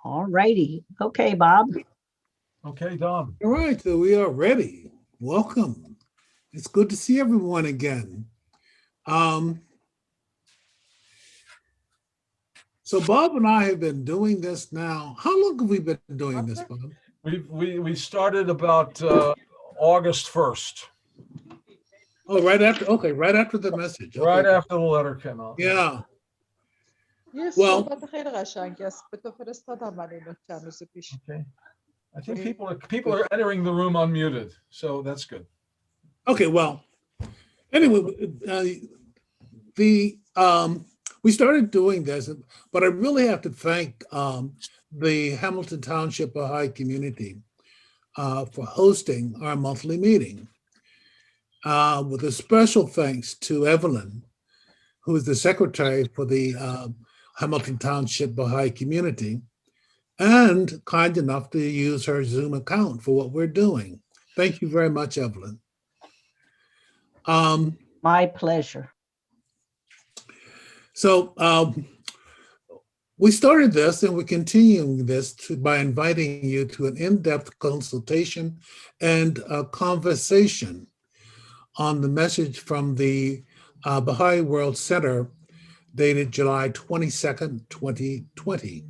All righty. Okay, Bob. Okay, Don. All right, so we are ready. Welcome. It's good to see everyone again. Um, so Bob and I have been doing this now. How long have we been doing this, Bob? We started about August 1st, Oh, right after. Okay, right after the message. Okay. right after the letter came out. Yeah. یه Well- صحبت خیلی قشنگی است به تو فرستادم من اینو چند روز پیش. Okay. I think people are entering the room unmuted, so that's good. Okay. Well. Anyway, we started doing this, but I really have to thank the Hamilton Township Baha'i community for hosting our monthly meeting. With a special thanks to Evelyn, who is the secretary for the Hamilton Township Baha'i community, and kind enough to use her Zoom account for what we're doing. Thank you very much, Evelyn. My pleasure. So we started this and we're continuing this by inviting you to an in-depth consultation and a conversation on the message from the Baha'i World Center dated July 22nd, 2020.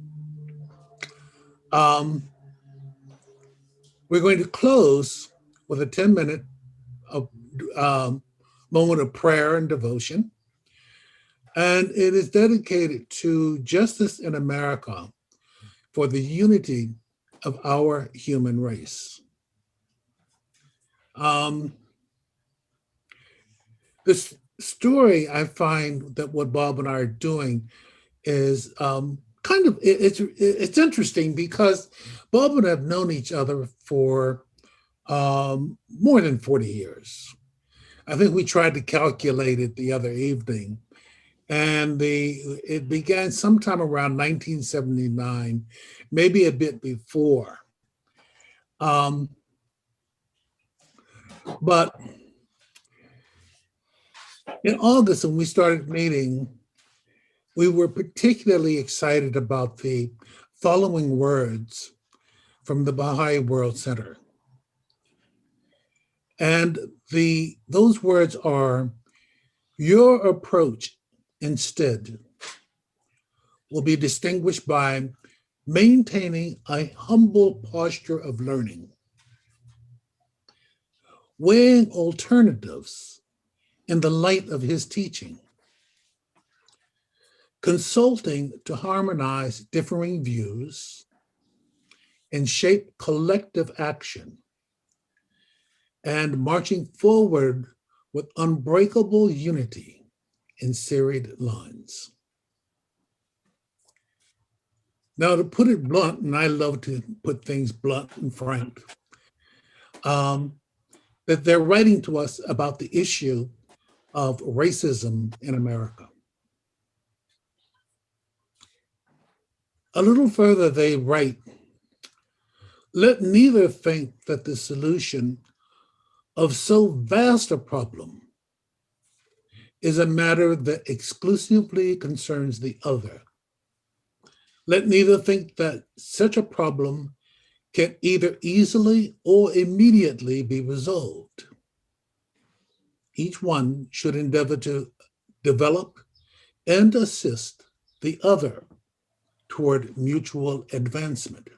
We're going to close with a 10-minute moment of prayer and devotion. And it is dedicated to justice in America for the unity of our human race. This story, I find that what Bob and I are doing is it's interesting because Bob and I have known each other for more than 40 years. I think we tried to calculate it the other evening. And it began sometime around 1979, maybe a bit before. But in August, when we started meeting, we were particularly excited about the following words from the Baha'i World Center. And those words are, your approach instead will be distinguished by maintaining a humble posture of learning, weighing alternatives in the light of his teaching, consulting to harmonize differing views and shape collective action, and marching forward with unbreakable unity in serried lines. Now, to put it blunt, and I love to put things blunt and frank, that they're writing to us about the issue of racism in America. A little further, they write, let neither think that the solution of so vast a problem is a matter that exclusively concerns the other. Let neither think that such a problem can either easily or immediately be resolved. Each one should endeavor to develop and assist the other toward mutual advancement.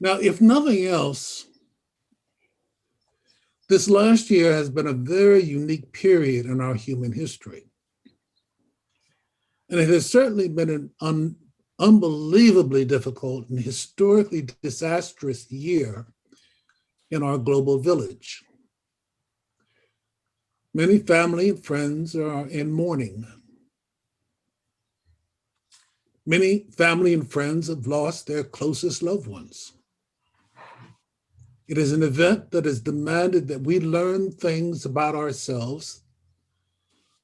Now, if nothing else, this last year has been a very unique period in our human history. And it has certainly been an unbelievably difficult and historically disastrous year in our global village. Many family and friends are in mourning. Many family and friends have lost their closest loved ones. It is an event that has demanded that we learn things about ourselves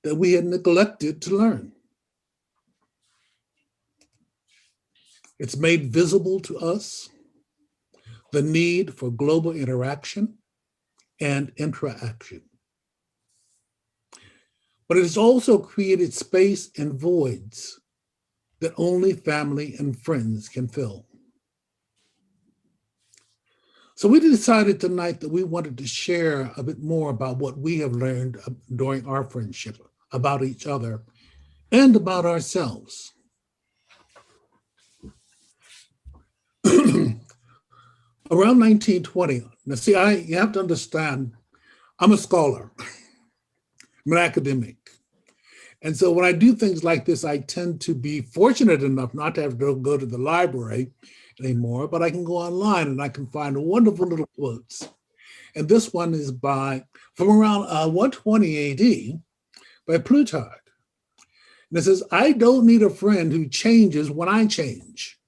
that we had neglected to learn. It's made visible to us the need for global interaction and interaction. But it has also created space and voids that only family and friends can fill. So we decided tonight that we wanted to share a bit more about what we have learned during our friendship, about each other, and about ourselves. Around 1920, now see, you have to understand, I'm a scholar, I'm an academic. And so when I do things like this, I tend to be fortunate enough not to have to go to the library anymore, but I can go online and I can find wonderful little quotes. And this one is from around 120 AD by Plutarch. And it says, I don't need a friend who changes when I change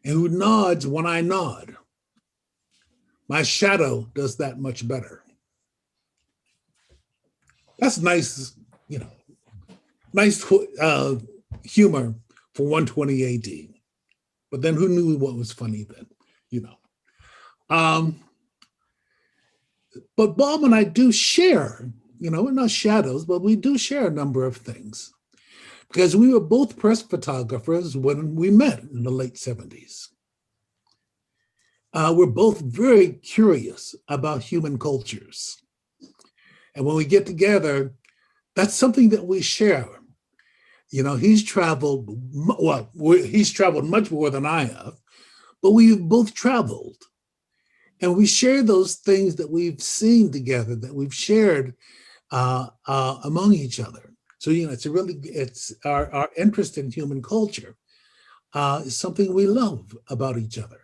and who nods when I nod. My shadow does that much better. That's nice, nice humor for 120 AD. But then who knew what was funny then, But Bob and I do share, we're not shadows, but we do share a number of things. Because we were both press photographers when we met in the late 70s. We're both very curious about human cultures. And when we get together, that's something that we share. He's traveled much more than I have, but we've both traveled. And we share those things that we've seen together, that we've shared among each other. So, it's our interest in human culture is something we love about each other.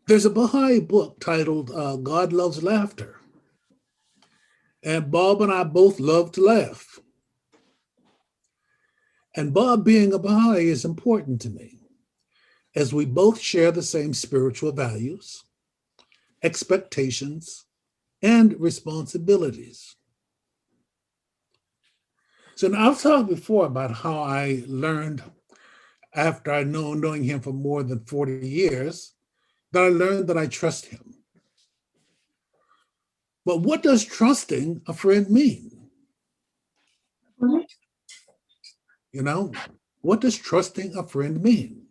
There's a Baha'i book titled God Loves Laughter. And Bob and I both love to laugh. And Bob being a Baha'i is important to me, as we both share the same spiritual values, expectations, and responsibilities. So now I've talked before about how I learned, after knowing him for more than 40 years, that I learned that I trust him. But what does trusting a friend mean? What does trusting a friend mean?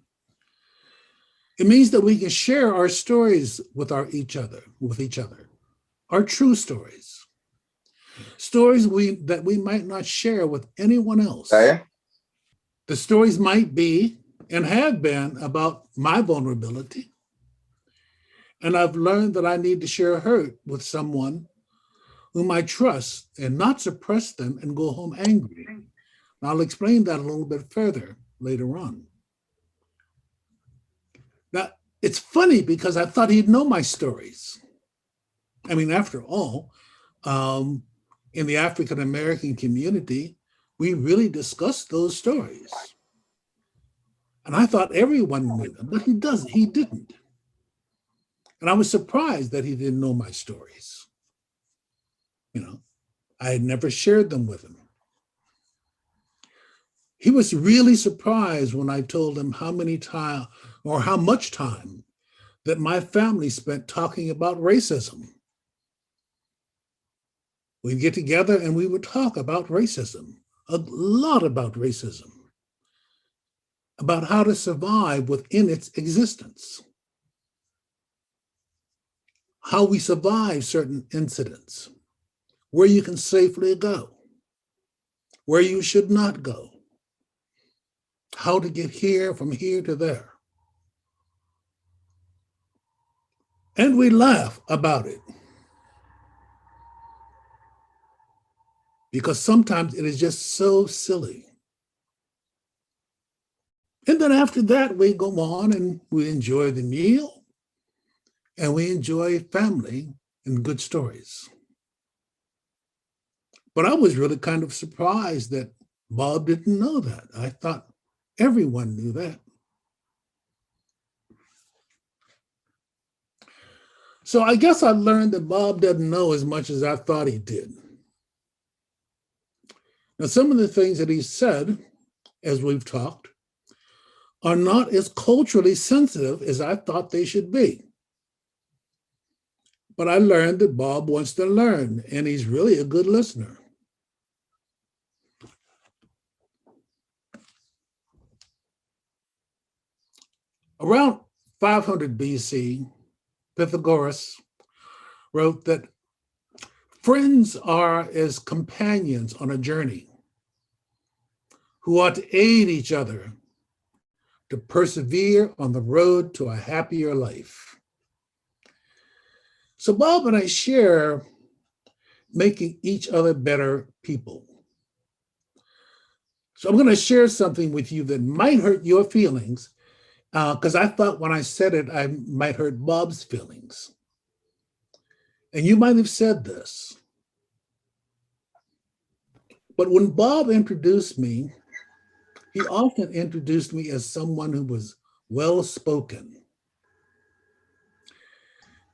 It means that we can share our stories with each other, our true stories, that we might not share with anyone else. Okay. The stories might be and have been about my vulnerability. And I've learned that I need to share hurt with someone whom I trust and not suppress them and go home angry. And I'll explain that a little bit further later on. Now, it's funny because I thought he'd know my stories. I mean, after all, in the African American community, we really discussed those stories. And I thought everyone knew them, but he didn't. And I was surprised that he didn't know my stories. I had never shared them with him. He was really surprised when I told him how much time that my family spent talking about racism. We'd get together and we would talk about racism, a lot about racism, about how to survive within its existence, how we survive certain incidents, where you can safely go, where you should not go, how to get from here to there. And we laugh about it. Because sometimes it is just so silly. And then after that, we go on and we enjoy the meal and we enjoy family and good stories. But I was really kind of surprised that Bob didn't know that. I thought everyone knew that. So I guess I learned that Bob doesn't know as much as I thought he did. Now, some of the things that he said, as we've talked, are not as culturally sensitive as I thought they should be. But I learned that Bob wants to learn, and he's really a good listener. Around 500 BC, Pythagoras wrote that friends are as companions on a journey who ought to aid each other to persevere on the road to a happier life. So Bob and I share making each other better people. So I'm going to share something with you that might hurt your feelings, because I thought when I said it, I might hurt Bob's feelings. And you might have said this. But when Bob introduced me, he often introduced me as someone who was well-spoken.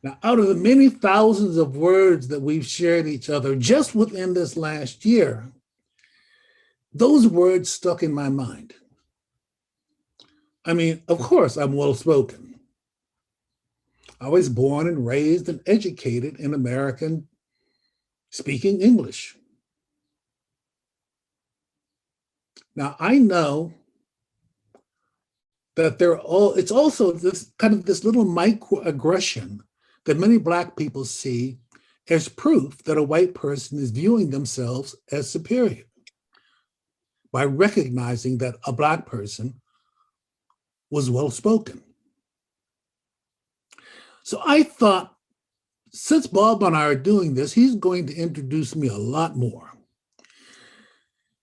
Now, out of the many thousands of words that we've shared each other just within this last year, those words stuck in my mind. I mean, of course, I'm well-spoken. I was born and raised and educated in American speaking English. Now, I know that it's also this kind of this little microaggression that many Black people see as proof that a white person is viewing themselves as superior by recognizing that a Black person was well-spoken. So I thought, since Bob and I are doing this, he's going to introduce me a lot more.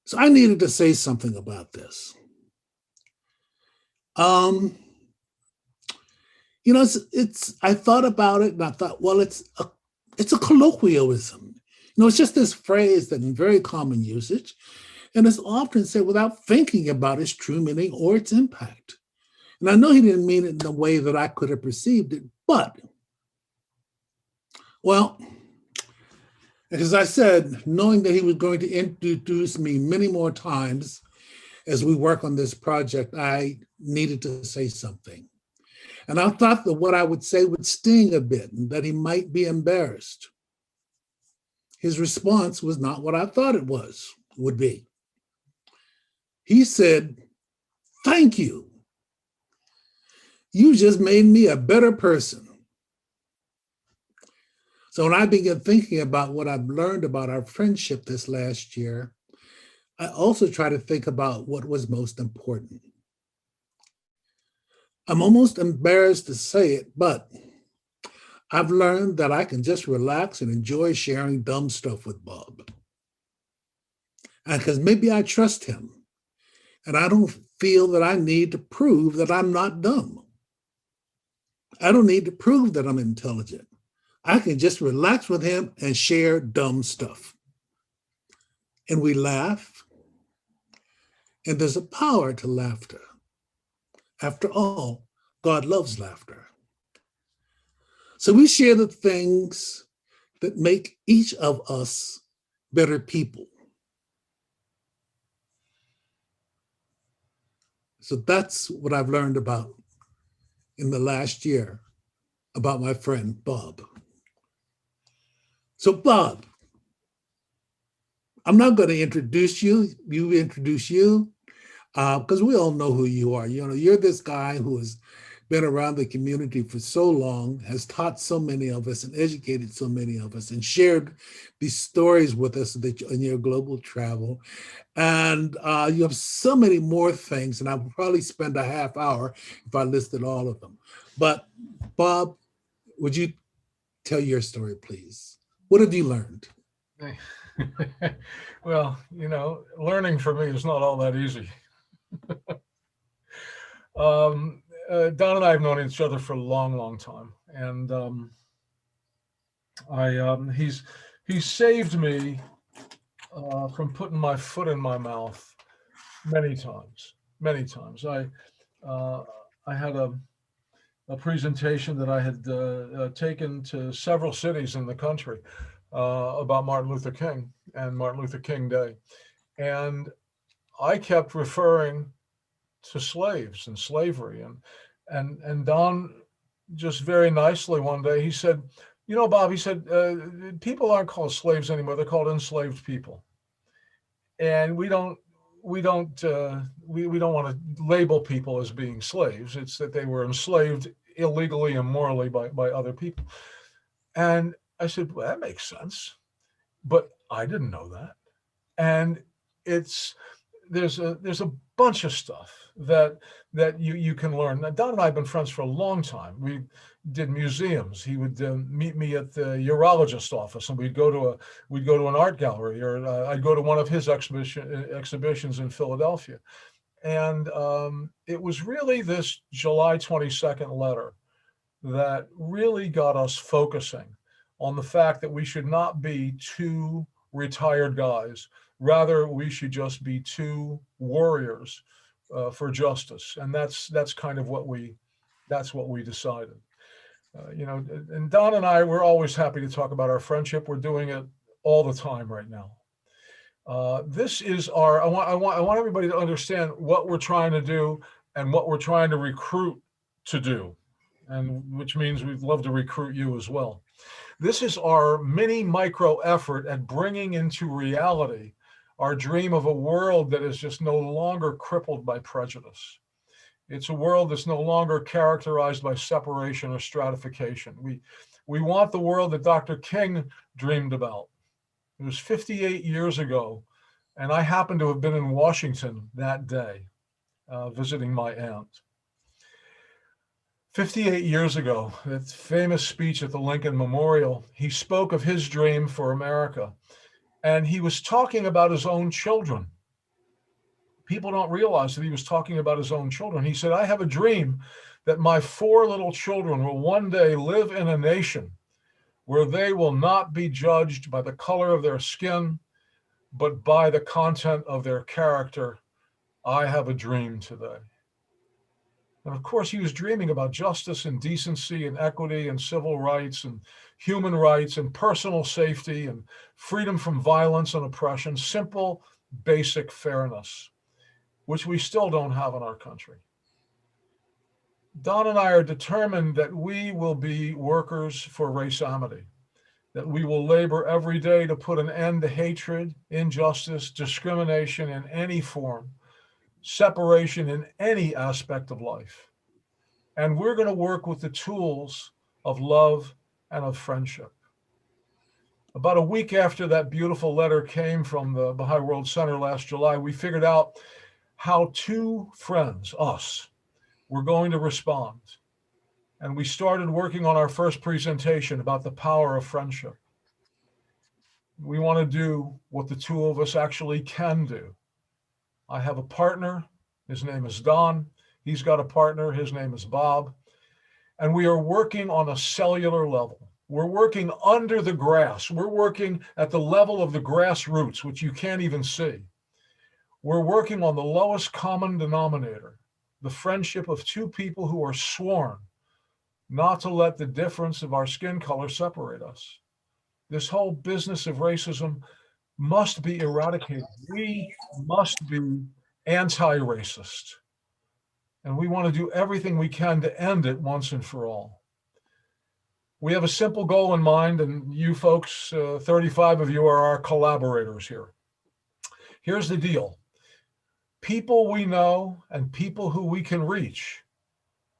So I needed to say something about this. You know, I thought about it and I thought, well, it's a colloquialism. You know, it's just this phrase that in very common usage, and it's often said without thinking about its true meaning or its impact. And I know he didn't mean it in the way that I could have perceived it, but, well, as I said, knowing that he was going to introduce me many more times as we work on this project, I needed to say something. And I thought that what I would say would sting a bit and that he might be embarrassed. His response was not what I thought it would be. He said, "Thank you. You just made me a better person." So when I began thinking about what I've learned about our friendship this last year, I also try to think about what was most important. I'm almost embarrassed to say it, but I've learned that I can just relax and enjoy sharing dumb stuff with Bob. And because maybe I trust him, and I don't feel that I need to prove that I'm not dumb. I don't need to prove that I'm intelligent. I can just relax with him and share dumb stuff. And we laugh, and there's a power to laughter. After all, God loves laughter. So we share the things that make each of us better people. So that's what I've learned about in the last year about my friend, Bob. So Bob, I'm not going to introduce you, you introduce you, because we all know who you are. You know, you're this guy who has been around the community for so long, has taught so many of us and educated so many of us and shared these stories with us in your global travel. And you have so many more things, and I would probably spend a half hour if I listed all of them. But Bob, would you tell your story, please? What have you learned? Well, you know, learning for me is not all that easy. Don and I have known each other for a long, long time, and he's saved me from putting my foot in my mouth many times. Many times. I had a presentation that I had taken to several cities in the country about Martin Luther King and Martin Luther King Day, and I kept referring to slaves and slavery, and Don just very nicely one day he said, "You know, Bob," he said, "people aren't called slaves anymore; they're called enslaved people, and we don't we don't want to label people as being slaves. It's that they were enslaved illegally and morally by other people. And I said, well, that makes sense, but I didn't know that. And there's a bunch of stuff that you can learn. Now, Don and I have been friends for a long time. We did museums. He would meet me at the urologist office, and we'd go to an art gallery, or I'd go to one of his exhibitions in Philadelphia. And it was really this July 22nd letter that really got us focusing on the fact that we should not be two retired guys. Rather, we should just be two warriors for justice, and that's kind of what we decided. And Don and I, we're always happy to talk about our friendship. We're doing it all the time right now. This is I want everybody to understand what we're trying to do and what we're trying to recruit to do, and which means we'd love to recruit you as well. This is our mini micro effort at bringing into reality our dream of a world that is just no longer crippled by prejudice. It's a world that's no longer characterized by separation or stratification. We want the world that Dr. King dreamed about. It was 58 years ago, and I happened to have been in Washington that day, visiting my aunt. 58 years ago, that famous speech at the Lincoln Memorial, he spoke of his dream for America. And he was talking about his own children. People don't realize that he was talking about his own children. He said, I have a dream that my 4 little children will one day live in a nation where they will not be judged by the color of their skin, but by the content of their character. I have a dream today. And of course, he was dreaming about justice and decency and equity and civil rights and human rights and personal safety and freedom from violence and oppression, simple, basic fairness, which we still don't have in our country. Don and I are determined that we will be workers for race amity, that we will labor every day to put an end to hatred, injustice, discrimination in any form, separation in any aspect of life. And we're going to work with the tools of love and of friendship. About a week after that beautiful letter came from the Baha'i World Center last July, we figured out how 2 friends, us, were going to respond. And we started working on our first presentation about the power of friendship. We want to do what the 2 of us actually can do. I have a partner. His name is Don. He's got a partner. His name is Bob. And we are working on a cellular level. We're working under the grass. We're working at the level of the grassroots, which you can't even see. We're working on the lowest common denominator, the friendship of 2 people who are sworn not to let the difference of our skin color separate us. This whole business of racism must be eradicated. We must be anti-racist. And we want to do everything we can to end it once and for all. We have a simple goal in mind, and you folks, 35 of you, are our collaborators here. Here's the deal. People we know and people who we can reach,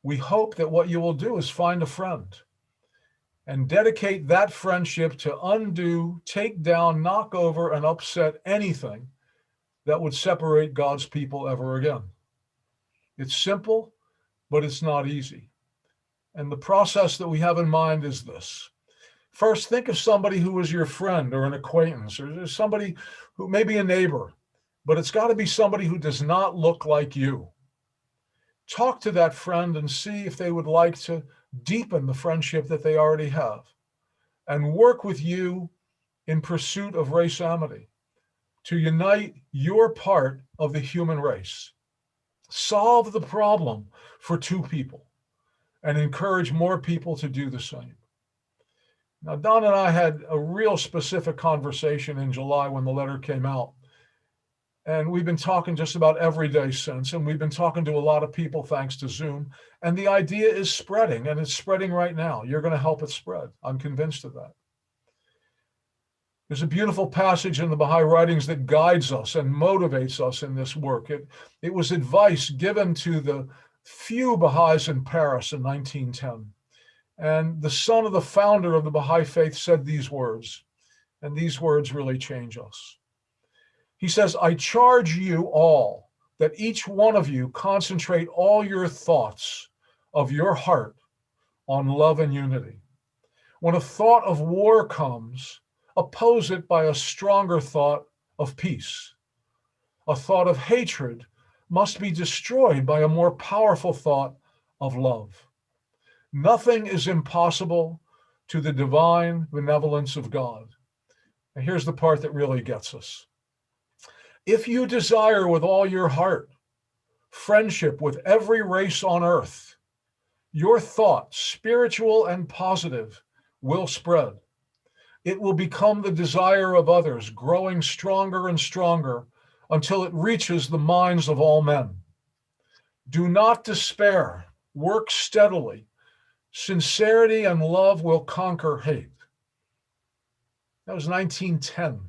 we hope that what you will do is find a friend and dedicate that friendship to undo, take down, knock over, and upset anything that would separate God's people ever again. It's simple, but it's not easy. And the process that we have in mind is this. First, think of somebody who is your friend or an acquaintance, or somebody who may be a neighbor, but it's got to be somebody who does not look like you. Talk to that friend and see if they would like to deepen the friendship that they already have, and work with you in pursuit of race amity, to unite your part of the human race. Solve the problem for 2 people and encourage more people to do the same. Now, Don and I had a real specific conversation in July when the letter came out. And we've been talking just about every day since, and we've been talking to a lot of people thanks to Zoom. And the idea is spreading, and it's spreading right now. You're going to help it spread. I'm convinced of that. There's a beautiful passage in the Baha'i writings that guides us and motivates us in this work. It was advice given to the few Baha'is in Paris in 1910. And the son of the founder of the Baha'i faith said these words, and these words really change us. He says, I charge you all that each one of you concentrate all your thoughts of your heart on love and unity. When a thought of war comes, oppose it by a stronger thought of peace. A thought of hatred must be destroyed by a more powerful thought of love. Nothing is impossible to the divine benevolence of God. And here's the part that really gets us. If you desire with all your heart friendship with every race on earth, your thought, spiritual and positive, will spread. It will become the desire of others, growing stronger and stronger until it reaches the minds of all men. Do not despair. Work steadily. Sincerity and love will conquer hate. That was 1910.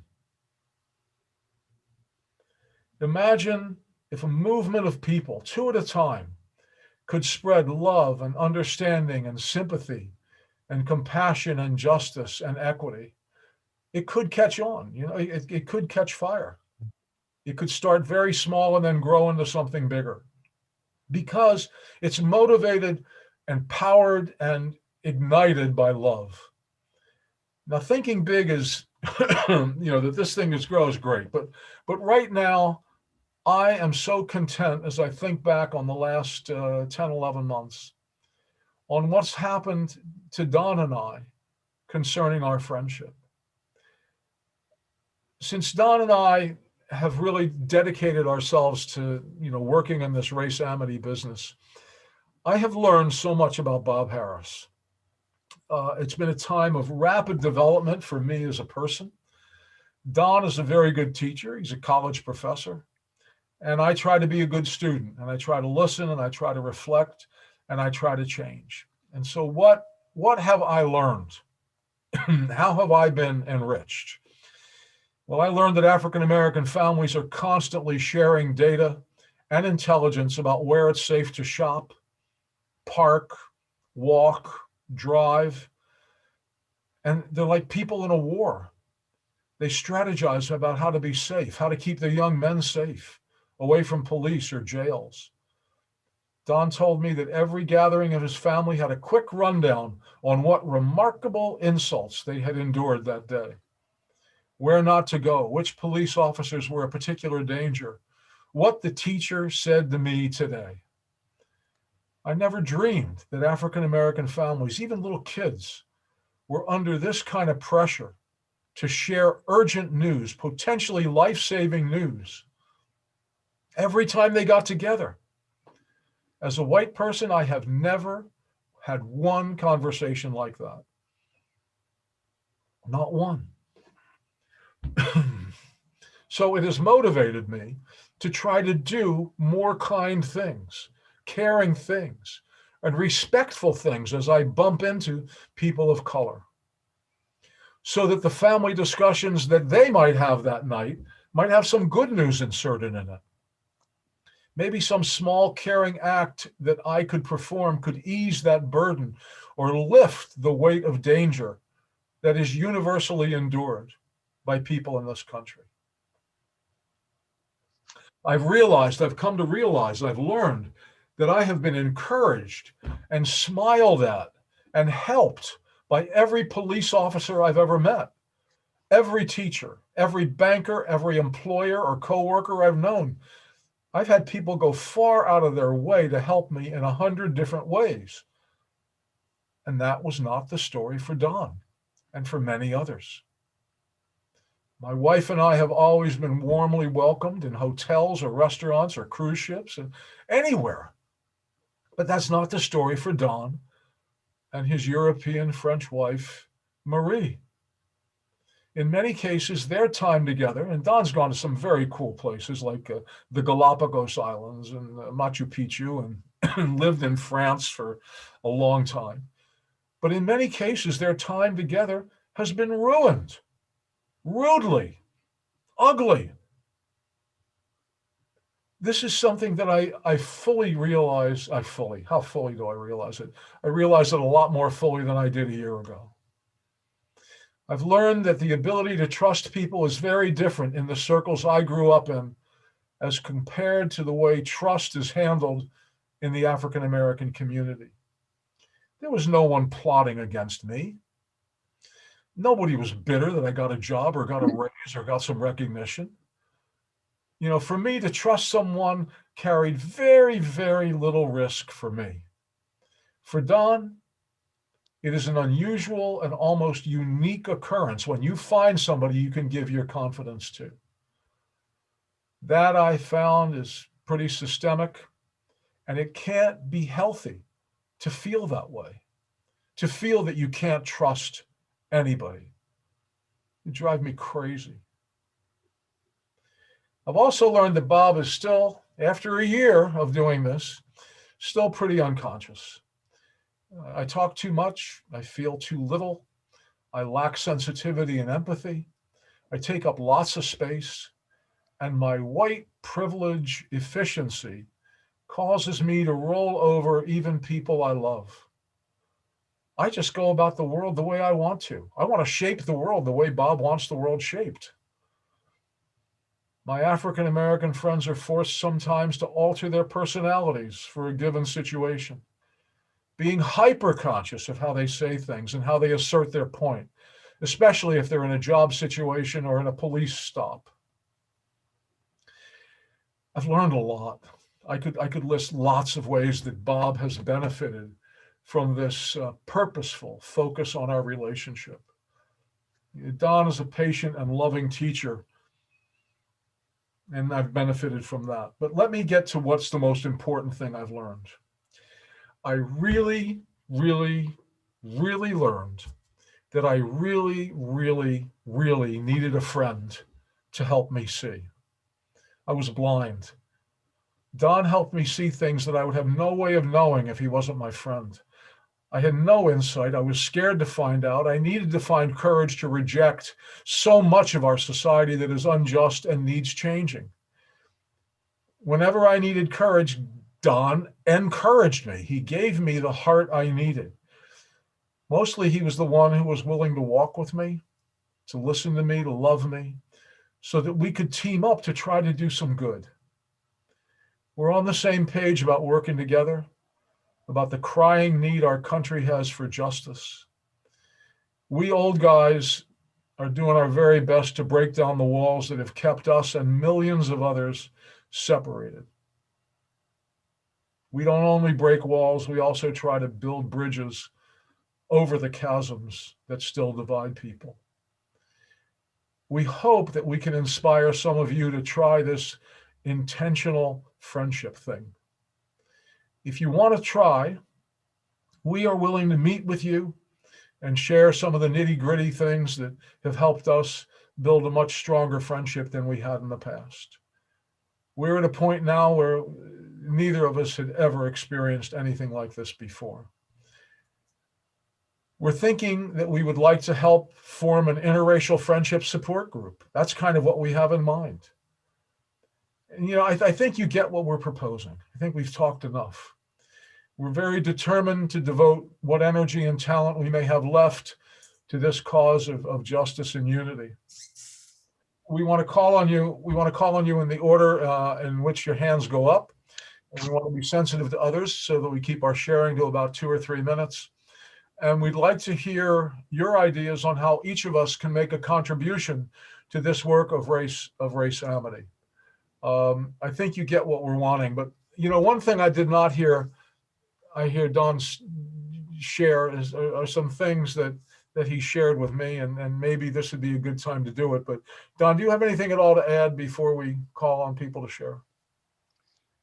Imagine if a movement of people, two at a time, could spread love and understanding and sympathy and compassion and justice and equity. It could catch on, it could catch fire. It could start very small and then grow into something bigger because it's motivated and powered and ignited by love. Now, thinking big is, that this thing grows great, but right now, I am so content as I think back on the last 10, 11 months on what's happened to Don and I concerning our friendship. Since Don and I have really dedicated ourselves to, working in this race amity business, I have learned so much about Bob Harris. It's been a time of rapid development for me as a person. Don is a very good teacher. He's a college professor. And I try to be a good student, and I try to listen, and I try to reflect, and I try to change. And so what have I learned? How have I been enriched? Well, I learned that African-American families are constantly sharing data and intelligence about where it's safe to shop, park, walk, drive. And they're like people in a war. They strategize about how to be safe, how to keep their young men safe, away from police or jails. Don told me that every gathering of his family had a quick rundown on what remarkable insults they had endured that day, where not to go, which police officers were a particular danger, what the teacher said to me today. I never dreamed that African-American families, even little kids, were under this kind of pressure to share urgent news, potentially life-saving news, every time they got together. As a white person, I have never had one conversation like that. Not one. So it has motivated me to try to do more kind things, caring things, and respectful things as I bump into people of color, so that the family discussions that they might have that night might have some good news inserted in it. Maybe some small caring act that I could perform could ease that burden or lift the weight of danger that is universally endured by people in this country. I've come to realize, I've learned that I have been encouraged and smiled at and helped by every police officer I've ever met, every teacher, every banker, every employer or coworker I've known. I've had people go far out of their way to help me in 100 different ways. And that was not the story for Don and for many others. My wife and I have always been warmly welcomed in hotels or restaurants or cruise ships and anywhere. But that's not the story for Don and his European French wife, Marie. In many cases, their time together, and Don's gone to some very cool places like the Galapagos Islands and Machu Picchu and lived in France for a long time. But in many cases, their time together has been ruined rudely, ugly. This is something that I fully realize. How fully do I realize it? I realize it a lot more fully than I did a year ago. I've learned that the ability to trust people is very different in the circles I grew up in as compared to the way trust is handled in the African American community. There was no one plotting against me. Nobody was bitter that I got a job or got a raise or got some recognition. You know, for me to trust someone carried very, very little risk for me. For Don, it is an unusual and almost unique occurrence when you find somebody you can give your confidence to. That I found is pretty systemic, and it can't be healthy to feel that way, to feel that you can't trust anybody. You drive me crazy. I've also learned that Bob is still, after a year of doing this, still pretty unconscious. I talk too much. I feel too little. I lack sensitivity and empathy. I take up lots of space. And my white privilege efficiency causes me to roll over even people I love. I just go about the world the way I want to. I want to shape the world the way Bob wants the world shaped. My African American friends are forced sometimes to alter their personalities for a given situation, being hyper conscious of how they say things and how they assert their point, especially if they're in a job situation or in a police stop. I've learned a lot. I could list lots of ways that Bob has benefited from this purposeful focus on our relationship. Don is a patient and loving teacher, and I've benefited from that. But let me get to what's the most important thing I've learned. I really, really, really learned that I really, really, really needed a friend to help me see. I was blind. Don helped me see things that I would have no way of knowing if he wasn't my friend. I had no insight. I was scared to find out. I needed to find courage to reject so much of our society that is unjust and needs changing. Whenever I needed courage, Don encouraged me. He gave me the heart I needed. Mostly, he was the one who was willing to walk with me, to listen to me, to love me, so that we could team up to try to do some good. We're on the same page about working together, about the crying need our country has for justice. We old guys are doing our very best to break down the walls that have kept us and millions of others separated. We don't only break walls, we also try to build bridges over the chasms that still divide people. We hope that we can inspire some of you to try this intentional friendship thing. If you want to try, we are willing to meet with you and share some of the nitty-gritty things that have helped us build a much stronger friendship than we had in the past. We're at a point now where neither of us had ever experienced anything like this before. We're thinking that we would like to help form an interracial friendship support group. That's kind of what we have in mind. And, you know, I think you get what we're proposing. I think we've talked enough. We're very determined to devote what energy and talent we may have left to this cause of justice and unity. We want to call on you. We want to call on you in the order in which your hands go up. And we want to be sensitive to others so that we keep our sharing to about 2 or 3 minutes. And we'd like to hear your ideas on how each of us can make a contribution to this work of race amity. I think you get what we're wanting, but you know, one thing I did not hear, I hear Don share are some things that he shared with me, and maybe this would be a good time to do it. But Don, do you have anything at all to add before we call on people to share?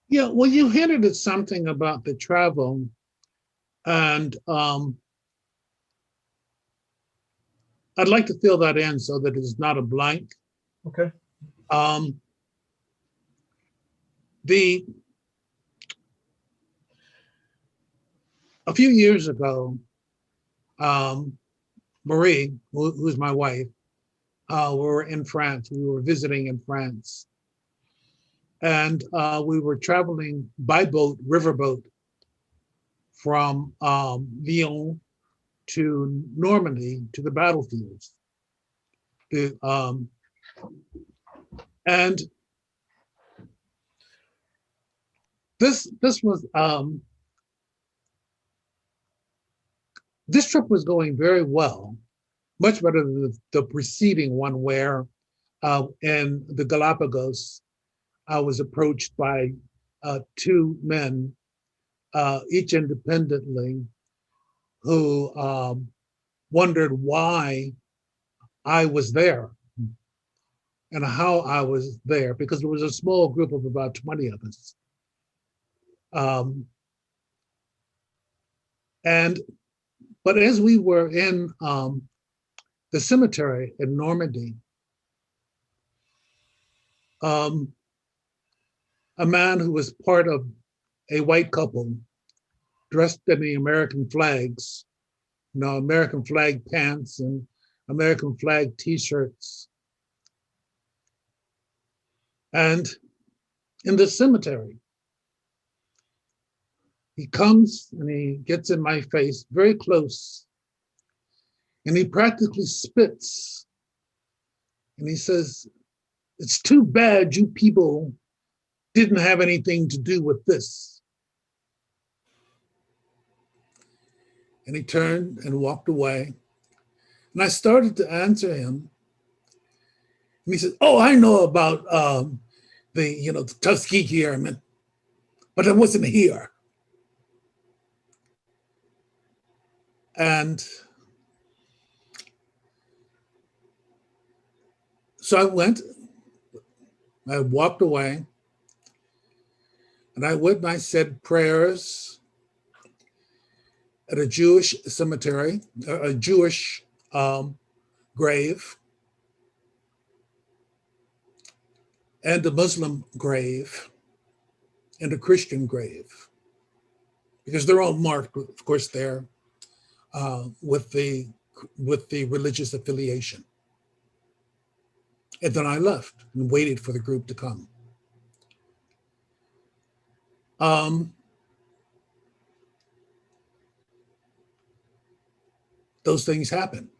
Yeah, well, you hinted at something about the travel, and I'd like to fill that in so that it's not a blank. Okay. A few years ago, Marie, who's my wife, we were in France. We were visiting in France. And we were traveling by boat, riverboat, from Lyon to Normandy to the battlefields. And this trip was going very well, much better than the preceding one, where in the Galapagos, I was approached by two men, each independently, who wondered why I was there and how I was there, because there was a small group of about 20 of us. But as we were in the cemetery in Normandy, a man who was part of a white couple dressed in the American flags, American flag pants and American flag t-shirts. And in the cemetery, he comes and he gets in my face very close, and he practically spits. And he says, "It's too bad you people didn't have anything to do with this." And he turned and walked away. And I started to answer him. And he said, "Oh, I know about the Tuskegee Airmen, but I wasn't here." And so I walked away, and I went and I said prayers at a Jewish cemetery, a Jewish grave, and a Muslim grave, and a Christian grave, because they're all marked, of course, there with the religious affiliation. And then I left and waited for the group to come. Those things happen.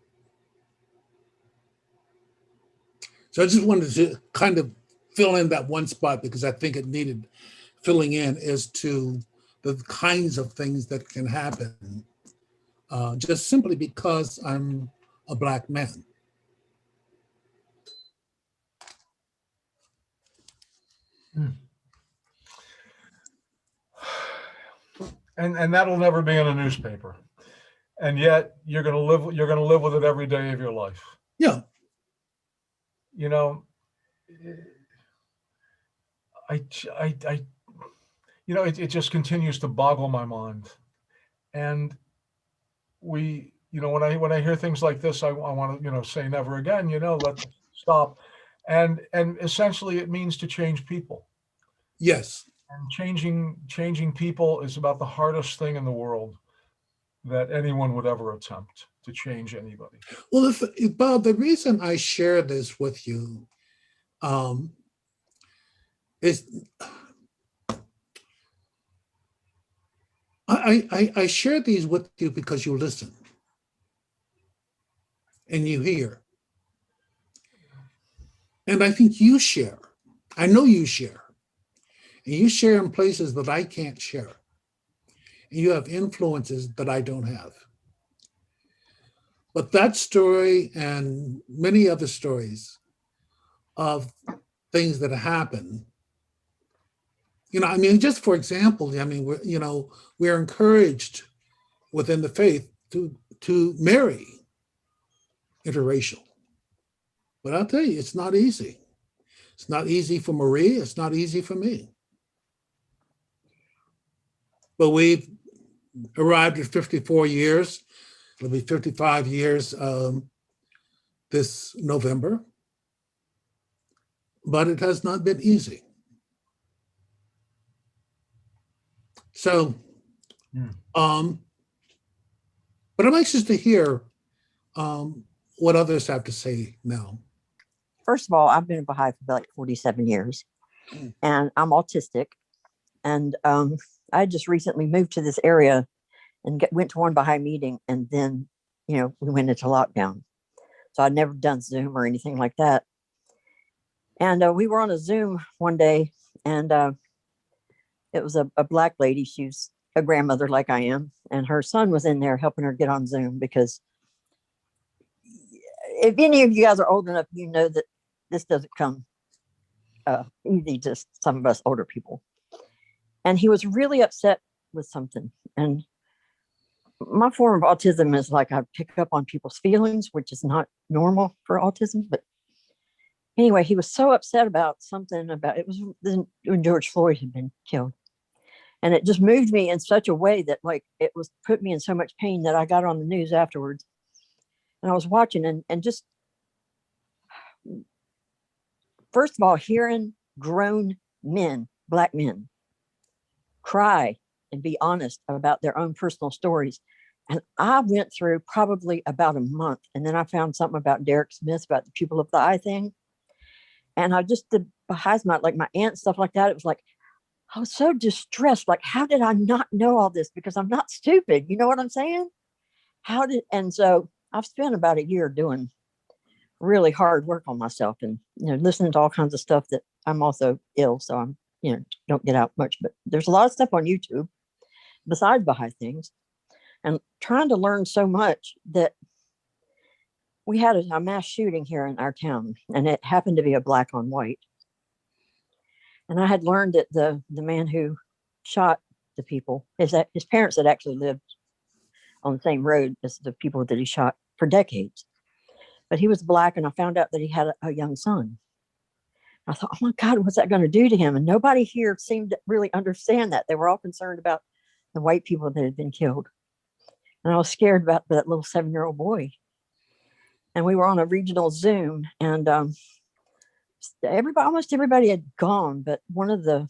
So I just wanted to kind of fill in that one spot, because I think it needed filling in as to the kinds of things that can happen just simply because I'm a Black man. And that'll never be in a newspaper. And yet you're going to live with it every day of your life. Yeah. It just continues to boggle my mind. And when I hear things like this, I want to, say never again, let's stop. And essentially it means to change people. Yes. And changing people is about the hardest thing in the world that anyone would ever attempt, to change anybody. Well, Bob, the reason I share this with you is I share these with you because you listen and you hear. And I think you share. I know you share. And you share in places that I can't share. And you have influences that I don't have. But that story and many other stories of things that happen, just for example, we're encouraged within the faith to marry interracial. But I'll tell you, it's not easy. It's not easy for Marie. It's not easy for me. But we've arrived at 54 years. It'll be 55 years this November. But it has not been easy. So, but I'm anxious to hear what others have to say now. first of all, I've been in Baha'i for like 47 years, and I'm autistic. And I just recently moved to this area and went to one Baha'i meeting, and then, we went into lockdown. So I'd never done Zoom or anything like that. And we were on a Zoom one day, and it was a Black lady. She was a grandmother like I am, and her son was in there helping her get on Zoom, because if any of you guys are old enough, you know that this doesn't come easy to some of us older people. And he was really upset with something. And my form of autism is like I pick up on people's feelings, which is not normal for autism. But anyway, he was so upset about something it was when George Floyd had been killed. And it just moved me in such a way that like it was put me in so much pain that I got on the news afterwards. And I was watching and just, first of all, hearing grown men, Black men, cry and be honest about their own personal stories. And I went through probably about a month. And then I found something about Derek Smith, about the pupil of the eye thing. And I just did Baha'is, like my aunt, stuff like that. It was like, I was so distressed. Like, how did I not know all this? Because I'm not stupid. You know what I'm saying? And so I've spent about a year doing really hard work on myself and, listening to all kinds of stuff that I'm also ill. So I'm, don't get out much, but there's a lot of stuff on YouTube besides Baha'i things, and trying to learn so much that we had a mass shooting here in our town, and it happened to be a Black on white. And I had learned that the man who shot the people, his parents had actually lived on the same road as the people that he shot for decades. But he was Black, and I found out that he had a young son. I thought, oh my God, what's that going to do to him? And nobody here seemed to really understand that. They were all concerned about the white people that had been killed. And I was scared about that little 7-year-old boy. And we were on a regional Zoom, and almost everybody had gone, but one of the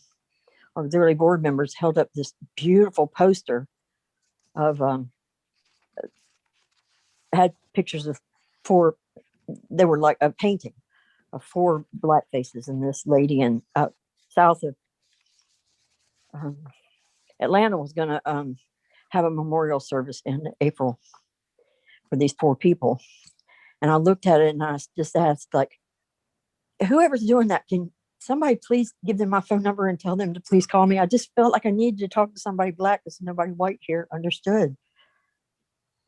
auxiliary board members held up this beautiful poster of had pictures of they were like a painting of 4 Black faces, and this lady in south of Atlanta was going to have a memorial service in April for these 4 people. And I looked at it and I just asked, like, whoever's doing that, can somebody please give them my phone number and tell them to please call me? I just felt like I needed to talk to somebody Black because nobody white here understood.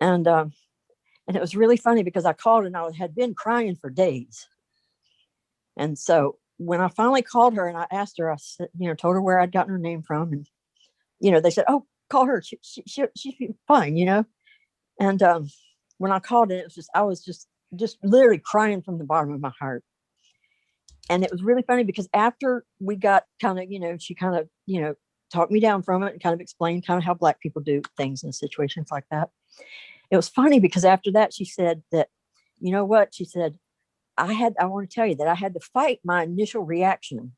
And it was really funny because I called and I had been crying for days. And so when I finally called her and I asked her, I said, told her where I'd gotten her name from. And, they said, oh, call her. She's fine, And when I called it, I was just literally crying from the bottom of my heart. And it was really funny because after we got kind of, she kind of, talked me down from it and kind of explained kind of how Black people do things in situations like that. It was funny because after that, she said that, you know what? She said, I want to tell you that I had to fight my initial reaction,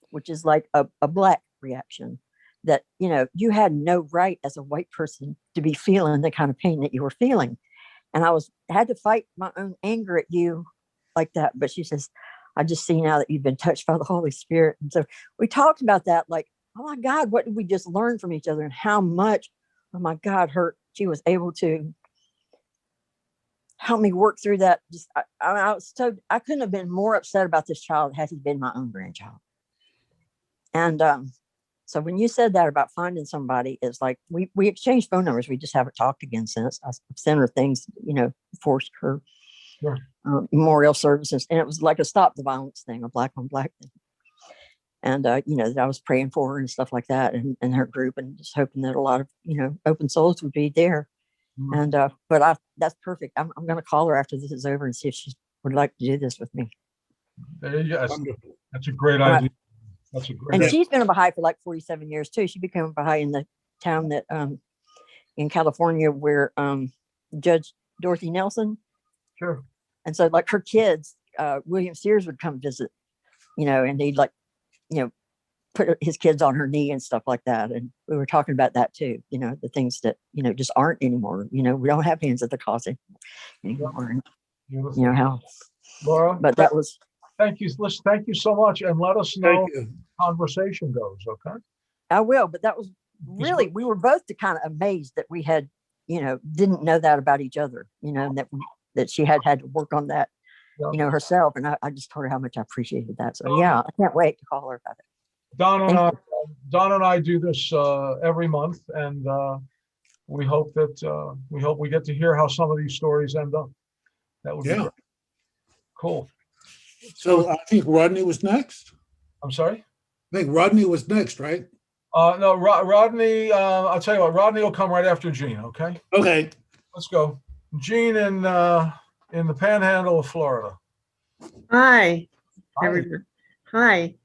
which is like a Black reaction, that, you had no right as a white person to be feeling the kind of pain that you were feeling. And I had to fight my own anger at you like that. But she says, I just see now that you've been touched by the Holy Spirit. And so we talked about that, like, oh my God, what did we just learn from each other, and how much, oh my God, she was able to help me work through that. I couldn't have been more upset about this child had he been my own grandchild. And so when you said that about finding somebody, it's like we exchanged phone numbers. We just haven't talked again since. I sent her things, forced her memorial services, and it was like a stop the violence thing, a Black on Black thing. And that I was praying for her and stuff like that, and her group, and just hoping that a lot of open souls would be there. And but that's perfect. I'm going to call her after this is over and see if she would like to do this with me. Yes, that's a great idea. That's a great And idea. she's been a Baha'i for like 47 years too. She became a Baha'i in the town that in California where Judge Dorothy Nelson. Sure. And so like her kids, William Sears would come visit, and he'd like, put his kids on her knee and stuff like that. And we were talking about that too, the things that, just aren't anymore. We don't have hands at the closet anymore. Beautiful. How, Laura, but that was Thank you. Listen, thank you so much, and let us know Thank you. how conversation goes. Okay. I will, but that was really, we were both kind of amazed that we had, didn't know that about each other, and that she had to work on that, Yeah. herself. And I just told her how much I appreciated that. So yeah, I can't wait to call her about it. Don and I do this every month, and we hope we get to hear how some of these stories end up. That would be Yeah. great. Cool. So I think Rodney was next. I'm sorry. I think Rodney was next, right? No, Rodney. I'll tell you what. Rodney will come right after Gene. Okay. Okay. Let's go. Gene in the Panhandle of Florida. Hi, Hi. everyone. Hi.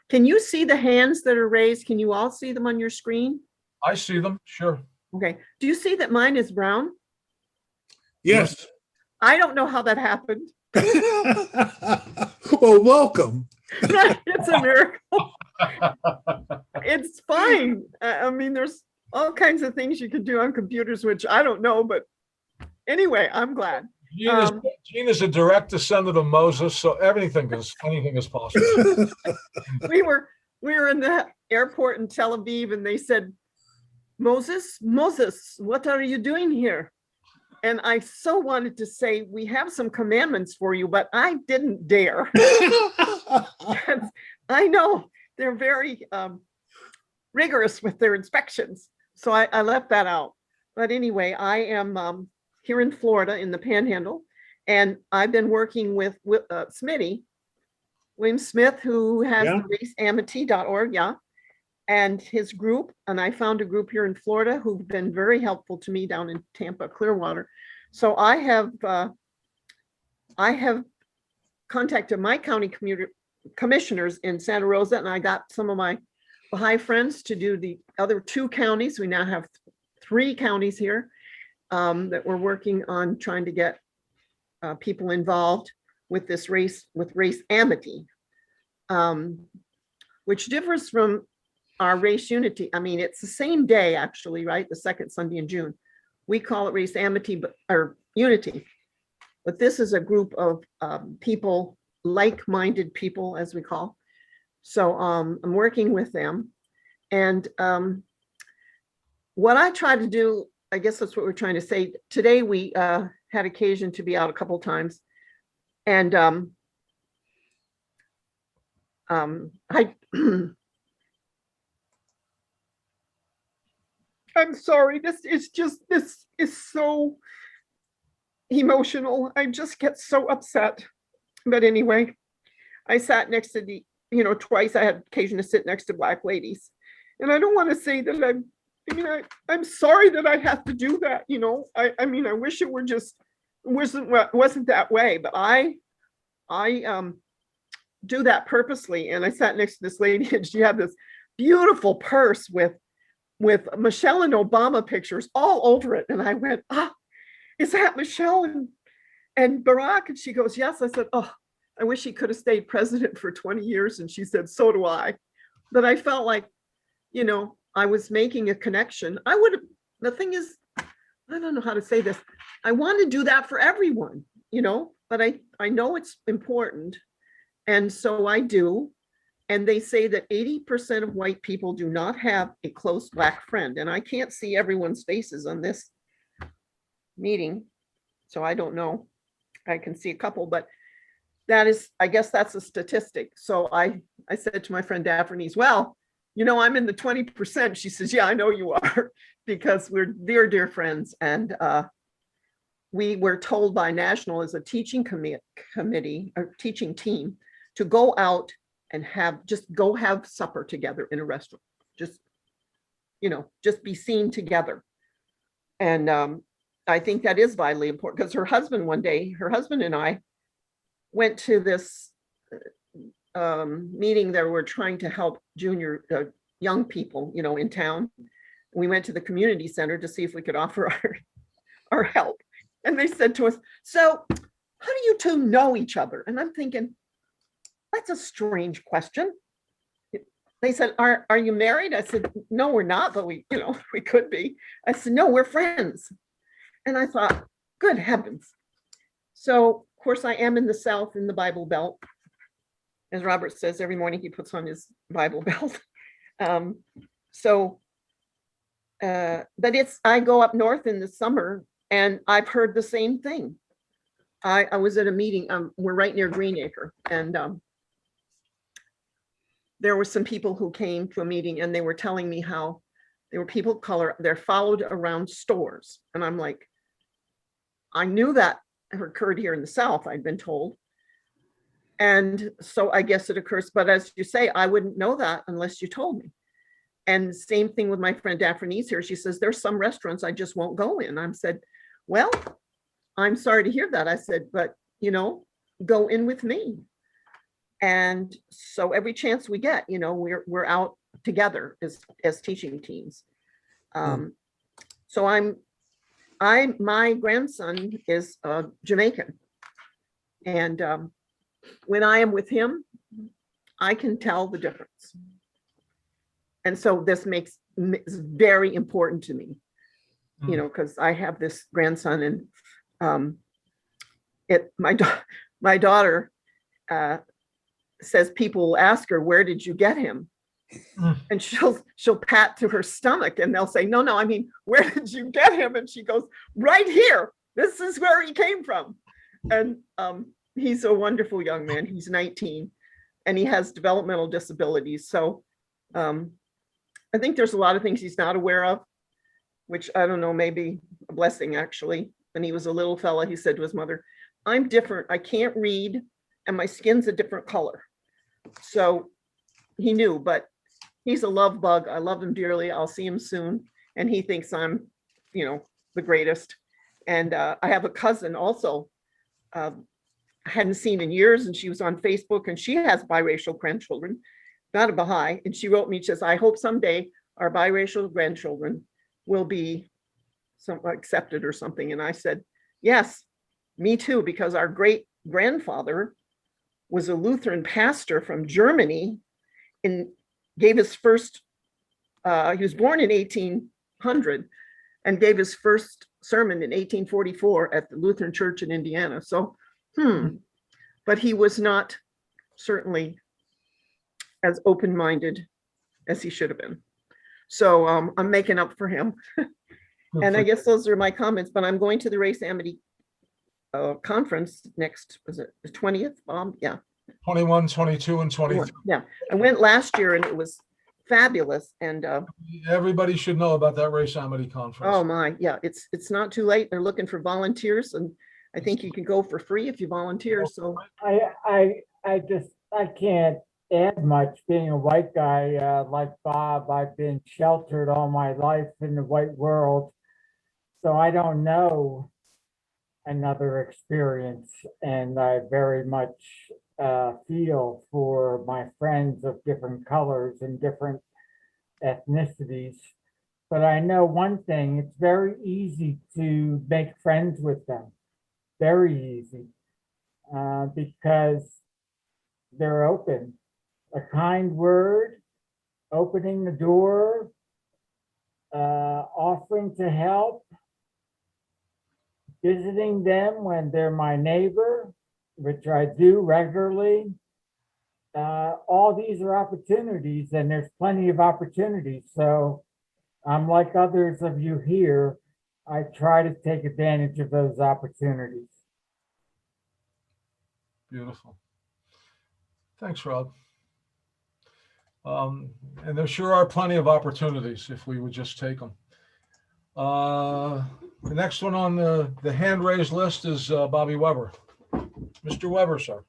Can you see the hands that are raised? Can you all see them on your screen? I see them. Sure. Okay. Do you see that mine is brown? Yes. I don't know how that happened. Well, welcome. It's a miracle. It's fine. I mean, there's all kinds of things you can do on computers, which I don't know, but anyway, I'm glad. Gene is a direct descendant of Moses, so anything is possible. We were in the airport in Tel Aviv, and they said, Moses, what are you doing here? And I so wanted to say, we have some commandments for you, but I didn't dare. I know they're very rigorous with their inspections. So I left that out. But anyway, I am here in Florida in the Panhandle, and I've been working with Smitty, William Smith, who has Yeah. the raceamity.org, yeah, and his group. And I found a group here in Florida who've been very helpful to me down in Tampa, Clearwater. So I have contacted my county commissioners in Santa Rosa, and I got some of my Baha'i friends to do the other 2 counties. We now have 3 counties here that we're working on trying to get people involved with this race amity, which differs from our race unity. I mean, it's the same day, actually, right? The second Sunday in June. We call it race amity, or unity. But this is a group of people, like-minded people, as we call. So I'm working with them. And what I try to do, I guess that's what we're trying to say. Today, we had occasion to be out a couple times. And I'm sorry, this is so emotional. I just get so upset. But anyway, I sat next to twice I had occasion to sit next to Black ladies. And I don't want to say that I'm sorry that I have to do that. I mean, I wish it wasn't that way, but I do that purposely. And I sat next to this lady, and she had this beautiful purse with Michelle and Obama pictures all over it. And I went, is that Michelle and Barack? And she goes, yes. I said, oh, I wish he could have stayed president for 20 years. And she said, so do I. But I felt like, I was making a connection. The thing is, I don't know how to say this. I want to do that for everyone, but I know it's important. And so I do. And they say that 80% of white people do not have a close Black friend. And I can't see everyone's faces on this meeting, so I don't know. I can see a couple, but I guess that's a statistic. So I said to my friend Daphne's, well, I'm in the 20%. She says, yeah, I know you are, because we're dear friends. And we were told by National as a teaching committee or teaching team to go out and have supper together in a restaurant, just be seen together. And I think that is vitally important, because her husband and I went to this meeting that we're trying to help young people, in town. We went to the community center to see if we could offer our help. And they said to us, so how do you 2 know each other? And I'm thinking, that's a strange question. They said, are you married? I said, no, we're not, but we could be. I said, no, we're friends. And I thought, good heavens. So course, I am in the South in the Bible Belt. As Robert says, every morning he puts on his Bible belt. But I go up north in the summer and I've heard the same thing. I was at a meeting, we're right near Greenacre, and there were some people who came to a meeting and they were telling me how they were people of color, they're followed around stores. And I'm like, I knew that occurred here in the South, I'd been told. And so I guess it occurs, but as you say, I wouldn't know that unless you told me. And same thing with my friend Daphne's here. She says, there's some restaurants I just won't go in. I said, well, I'm sorry to hear that. I said, but go in with me. And so every chance we get, we're out together as teaching teams. So my grandson is Jamaican. And when I am with him, I can tell the difference. And so this is very important to me, because I have this grandson, and my daughter says people will ask her, where did you get him? And she'll pat to her stomach and they'll say, no, I mean, where did you get him? And she goes, right here. This is where he came from. And he's a wonderful young man. He's 19 and he has developmental disabilities. So I think there's a lot of things he's not aware of, which I don't know, maybe a blessing actually. When he was a little fella, he said to his mother, I'm different. I can't read and my skin's a different color. So he knew, but he's a love bug. I love him dearly. I'll see him soon. And he thinks I'm, the greatest. And I have a cousin also, I hadn't seen in years, and she was on Facebook, and she has biracial grandchildren, not a Baha'i. And she wrote me, she says, I hope someday our biracial grandchildren will be accepted or something. And I said, yes, me too, because our great grandfather was a Lutheran pastor from Germany and gave his first, he was born in 1800 and gave his first sermon in 1844 at the Lutheran Church in Indiana. So, but he was not certainly as open-minded as he should have been. So I'm making up for him. And I guess those are my comments, but I'm going to the Race Amity conference next, was it the 20th? Yeah. 21, 22, and 23. Yeah, I went last year and it was fabulous. And Everybody should know about that Race Amity conference. oh my, yeah, it's not too late. They're looking for volunteers, and I think you can go for free if you volunteer. So I can't add much. Being a white guy like Bob, I've been sheltered all my life in the white world, so I don't know another experience, and I very much feel for my friends of different colors and different ethnicities. But I know one thing, it's very easy to make friends with them. Very easy, because they're open. A kind word, opening the door, offering to help, visiting them when they're my neighbor, which I do regularly. All these are opportunities, and there's plenty of opportunities. So I'm like others of you here. I try to take advantage of those opportunities. Beautiful. Thanks, Rob. And there sure are plenty of opportunities if we would just take them. The next one on the hand raised list is Bobby Weber. Mr. Weber, sir.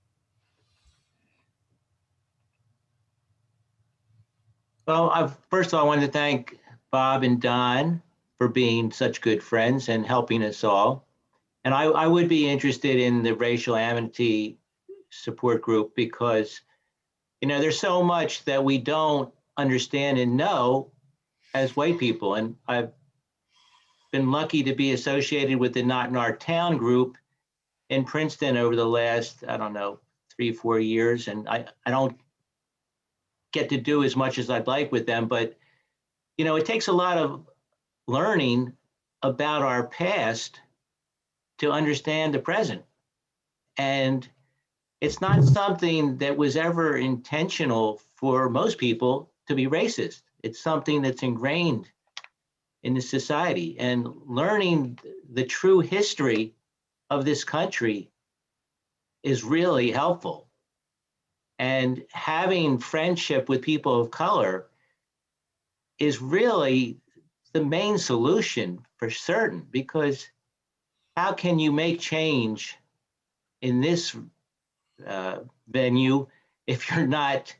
Well, first of all, I wanted to thank Bob and Don for being such good friends and helping us all. And I would be interested in the racial amity support group because, there's so much that we don't understand and know as white people. And I've been lucky to be associated with the Not in Our Town group in Princeton over the last, 3-4 years. And I don't get to do as much as I'd like with them, but, it takes a lot of learning about our past to understand the present. And it's not something that was ever intentional for most people to be racist. It's something that's ingrained in the society. And learning the true history of this country is really helpful. And having friendship with people of color is really the main solution for certain, because how can you make change in this venue if you're not,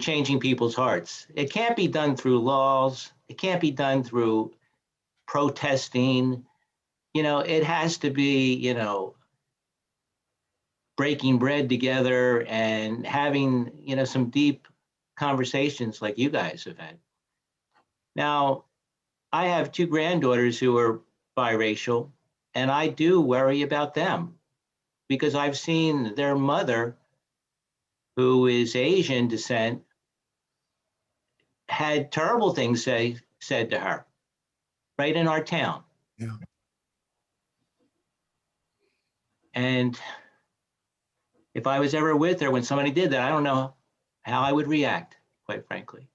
changing people's hearts? It can't be done through laws. It can't be done through protesting. It has to be, breaking bread together and having, some deep conversations like you guys have had. Now, I have two granddaughters who are biracial, and I do worry about them because I've seen their mother, who is Asian descent, had terrible things said to her right in our town. Yeah. And if I was ever with her when somebody did that, I don't know how I would react, quite frankly.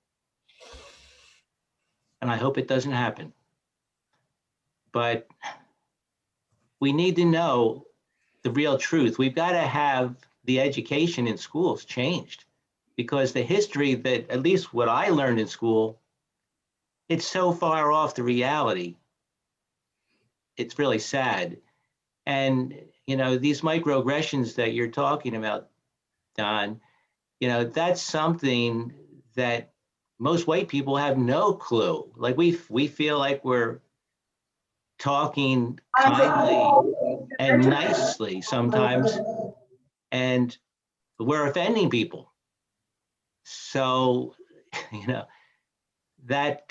And I hope it doesn't happen. But we need to know the real truth. We've got to have the education in schools changed, because the history that, at least what I learned in school, it's so far off the reality. It's really sad. And, these microaggressions that you're talking about, Don, that's something that most white people have no clue. Like we feel like we're talking kindly and nicely sometimes, and we're offending people. So, that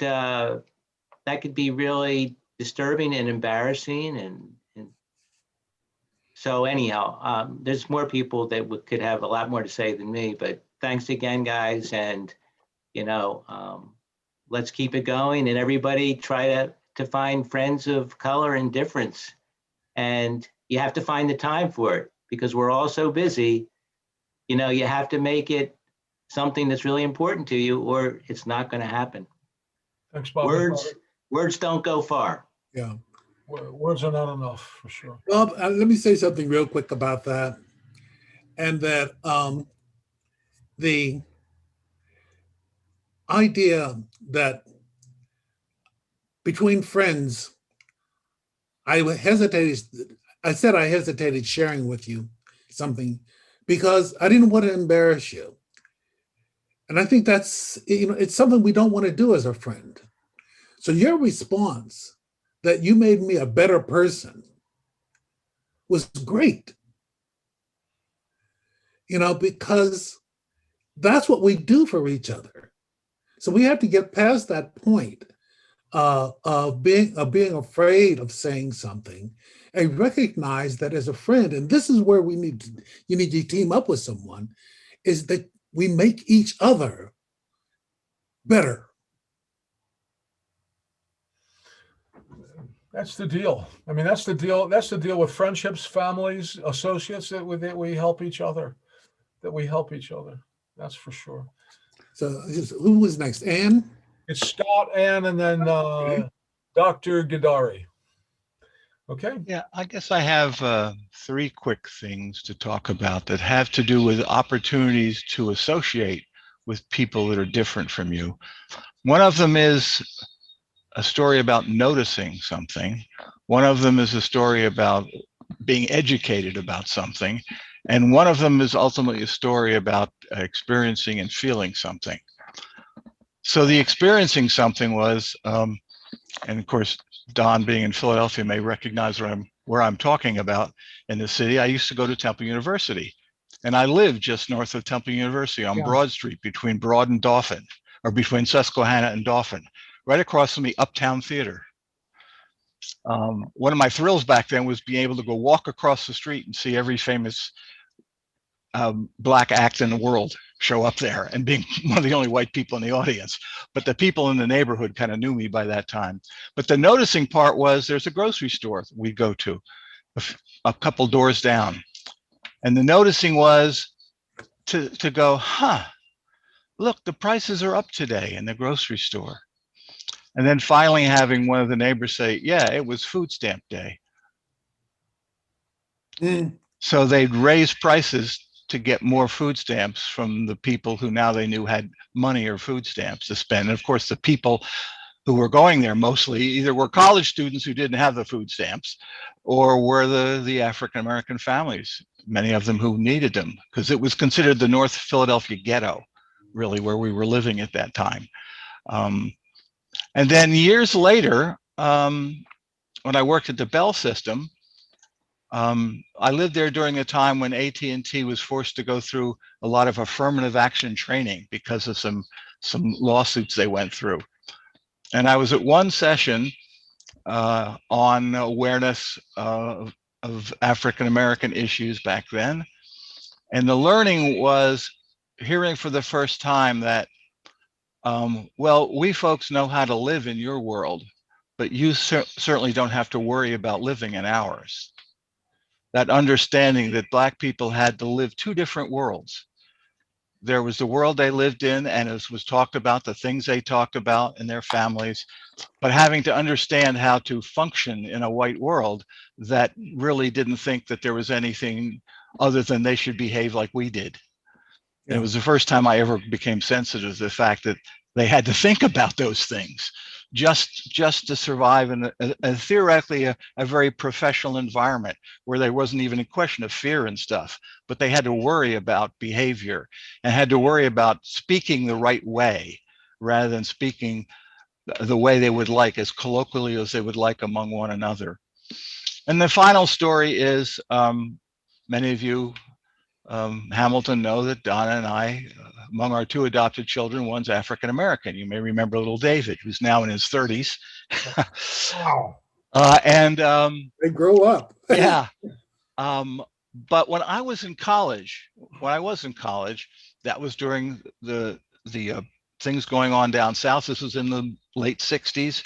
could be really disturbing and embarrassing. And so anyhow, there's more people that could have a lot more to say than me, but thanks again, guys. And, let's keep it going, and everybody try to find friends of color and difference. And you have to find the time for it, because we're all so busy. You have to make it something that's really important to you, or it's not going to happen. Thanks, Bob. Words don't go far. Yeah. Words are not enough, for sure. Bob, let me say something real quick about that. And that the idea that between friends, I said I hesitated sharing with you something because I didn't want to embarrass you. And I think that's, it's something we don't want to do as a friend. So your response that you made me a better person was great. Because that's what we do for each other. So we have to get past that point of being afraid of saying something, and recognize that as a friend, and this is where you need to team up with someone, is that we make each other better. That's the deal. I mean, that's the deal. That's the deal with friendships, families, associates, that we help each other. That's for sure. So who was next? Anne? It's Scott, Ann, and then Dr. Gadari. Okay. Yeah, I guess I have three quick things to talk about that have to do with opportunities to associate with people that are different from you. One of them is a story about noticing something. One of them is a story about being educated about something. And one of them is ultimately a story about experiencing and feeling something. So the experiencing something was, and of course, Don being in Philadelphia may recognize where I'm talking about in the city. I used to go to Temple University, and I lived just north of Temple University on Broad Street, between Broad and Dauphin, or between Susquehanna and Dauphin, right across from the Uptown Theater. One of my thrills back then was being able to go walk across the street and see every famous Black act in the world show up there, and being one of the only white people in the audience. But the people in the neighborhood kind of knew me by that time. But the noticing part was there's a grocery store we go to a couple doors down. And the noticing was to go, huh, look, the prices are up today in the grocery store. And then finally having one of the neighbors say, yeah, it was food stamp day. So they'd raise prices to get more food stamps from the people who now they knew had money or food stamps to spend. And of course, the people who were going there mostly either were college students who didn't have the food stamps, or were the African-American families, many of them who needed them, because it was considered the North Philadelphia ghetto, really, where we were living at that time. And then years later, when I worked at the Bell system, I lived there during a time when AT&T was forced to go through a lot of affirmative action training because of some lawsuits they went through. And I was at one session on awareness of African-American issues back then. And the learning was hearing for the first time that, well, we folks know how to live in your world, but you certainly don't have to worry about living in ours. That understanding that Black people had to live two different worlds. There was the world they lived in, and as was talked about, the things they talked about in their families, but having to understand how to function in a white world that really didn't think that there was anything other than they should behave like we did. Yeah. It was the first time I ever became sensitive to the fact that they had to think about those things just to survive in a theoretically a very professional environment where there wasn't even a question of fear and stuff, but they had to worry about behavior and had to worry about speaking the right way rather than speaking the way they would like, as colloquially as they would like among one another. And the final story is, many of you, Hamilton, know that Donna and I, among our two adopted children, one's African-American. You may remember little David, who's now in his 30s. Wow. They grow up. Yeah. But when I was in college, that was during the things going on down south. This was in the late 60s.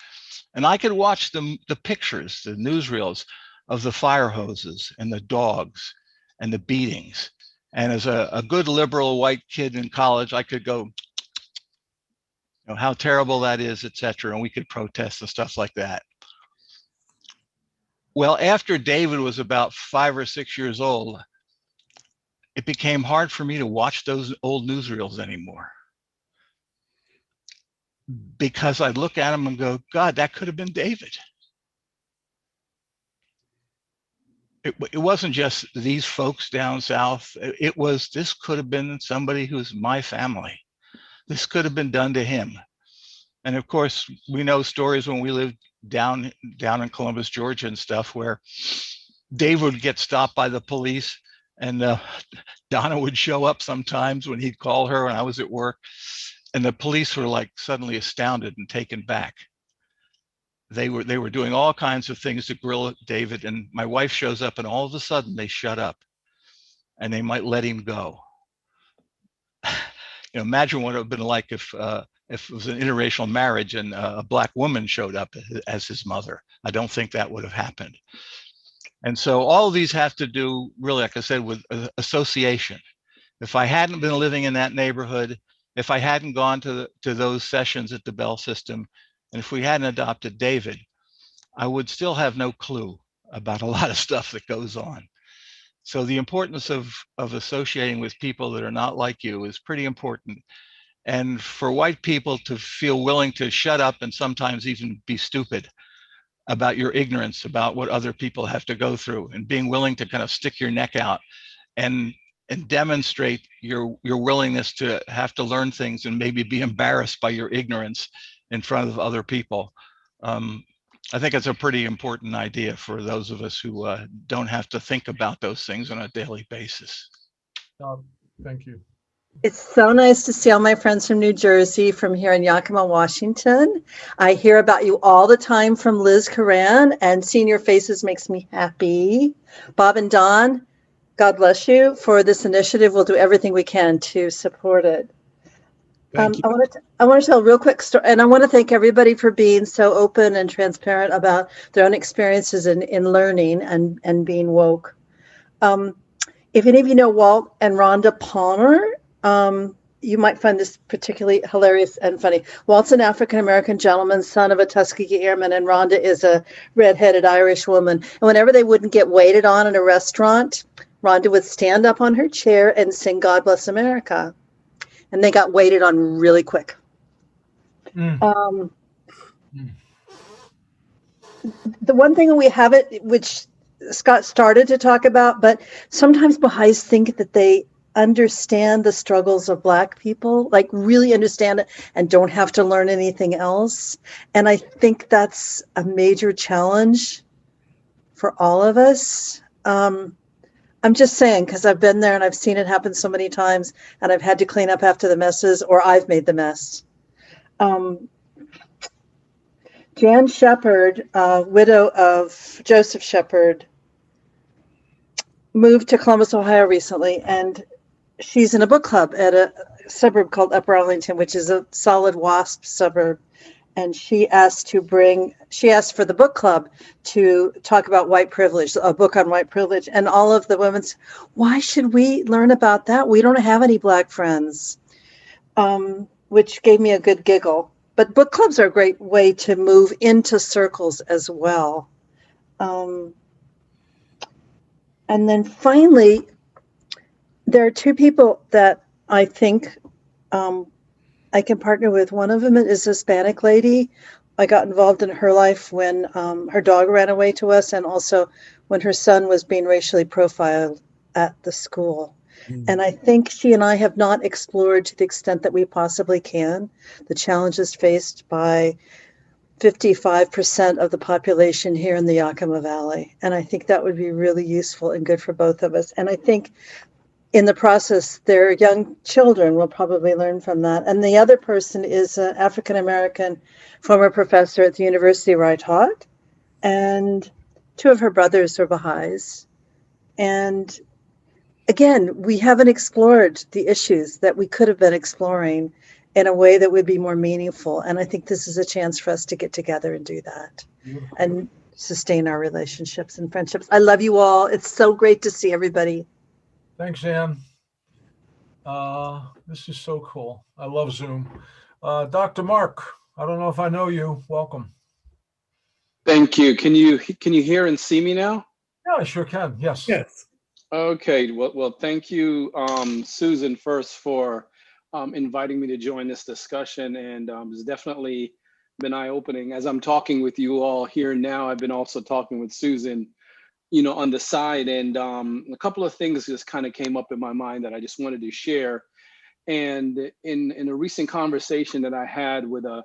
And I could watch the pictures, the newsreels of the fire hoses and the dogs and the beatings. And as a good liberal white kid in college, I could go, you know, how terrible that is, et cetera. And we could protest and stuff like that. Well, after David was about 5 or 6 years old, it became hard for me to watch those old newsreels anymore. Because I'd look at him and go, God, that could have been David. It wasn't just these folks down south. It was, this could have been somebody who's my family. This could have been done to him. And of course, we know stories when we lived down in Columbus, Georgia and stuff, where Dave would get stopped by the police and Donna would show up sometimes when he'd call her when I was at work. And the police were like suddenly astounded and taken back. They were doing all kinds of things to grill David, and my wife shows up and all of a sudden they shut up and they might let him go. You know, imagine what it would have been like if it was an interracial marriage and a Black woman showed up as his mother. I don't think that would have happened. And so all of these have to do, really, like I said, with association. If I hadn't been living in that neighborhood, if I hadn't gone to those sessions at the Bell system, and if we hadn't adopted David, I would still have no clue about a lot of stuff that goes on. So the importance of associating with people that are not like you is pretty important. And for white people to feel willing to shut up and sometimes even be stupid about your ignorance about what other people have to go through, and being willing to kind of stick your neck out and demonstrate your willingness to have to learn things and maybe be embarrassed by your ignorance in front of other people. I think it's a pretty important idea for those of us who don't have to think about those things on a daily basis. Thank you. It's so nice to see all my friends from New Jersey, from here in Yakima, Washington. I hear about you all the time from Liz Coran, and seeing your faces makes me happy. Bob and Don, God bless you for this initiative. We'll do everything we can to support it. I want to tell a real quick story, and I want to thank everybody for being so open and transparent about their own experiences in learning and being woke. If any of you know Walt and Rhonda Palmer, you might find this particularly hilarious and funny. Walt's an African-American gentleman, son of a Tuskegee Airman, and Rhonda is a redheaded Irish woman. And whenever they wouldn't get waited on in a restaurant, Rhonda would stand up on her chair and sing God Bless America. And they got waited on really quick. Mm. The one thing we haven't, which Scott started to talk about, but sometimes Baha'is think that they understand the struggles of Black people, like really understand it and don't have to learn anything else. And I think that's a major challenge for all of us. I'm just saying, because I've been there and I've seen it happen so many times, and I've had to clean up after the messes, or I've made the mess. Jan Shepherd, widow of Joseph Shepherd, moved to Columbus, Ohio recently, and she's in a book club at a suburb called Upper Arlington, which is a solid WASP suburb. And she asked for the book club to talk about white privilege, a book on white privilege. And all of the women said, why should we learn about that? We don't have any Black friends, which gave me a good giggle. But book clubs are a great way to move into circles as well. And then finally, there are two people that I think I can partner with. One of them is a Hispanic lady. I got involved in her life when her dog ran away to us, and also when her son was being racially profiled at the school. And I think she and I have not explored to the extent that we possibly can the challenges faced by 55% of the population here in the Yakima Valley. And I think that would be really useful and good for both of us. And I think in the process, their young children will probably learn from that. And the other person is an African-American former professor at the university where I taught. And two of her brothers are Baha'is. And again, we haven't explored the issues that we could have been exploring in a way that would be more meaningful. And I think this is a chance for us to get together and do that and sustain our relationships and friendships. I love you all. It's so great to see everybody. Thanks, Ann. This is so cool. I love Zoom. Dr. Mark, I don't know if I know you. Welcome. Thank you. Can you hear and see me now? Yeah, I sure can. Yes. Yes. Okay. Well, thank you, Susan, first for inviting me to join this discussion, and it's definitely been eye-opening. As I'm talking with you all here now, I've been also talking with Susan, on the side, and a couple of things just kind of came up in my mind that I just wanted to share. And in a recent conversation that I had with a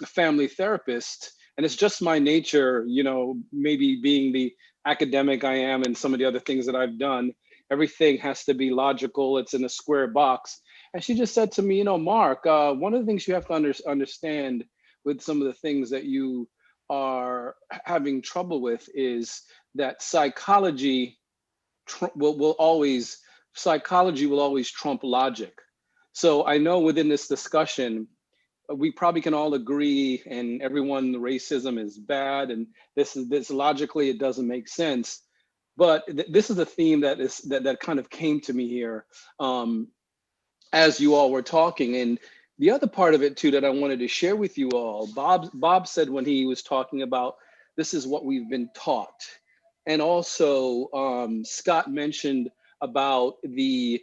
family therapist, and it's just my nature, maybe being the academic I am and some of the other things that I've done, everything has to be logical. It's in a square box. And she just said to me, Mark, one of the things you have to understand with some of the things that you are having trouble with is that psychology will always trump logic. So I know within this discussion, we probably can all agree, and everyone, racism is bad, and this logically it doesn't make sense. But this is a theme that kind of came to me here as you all were talking. And the other part of it too that I wanted to share with you all, Bob said when he was talking about this is what we've been taught. And also Scott mentioned about the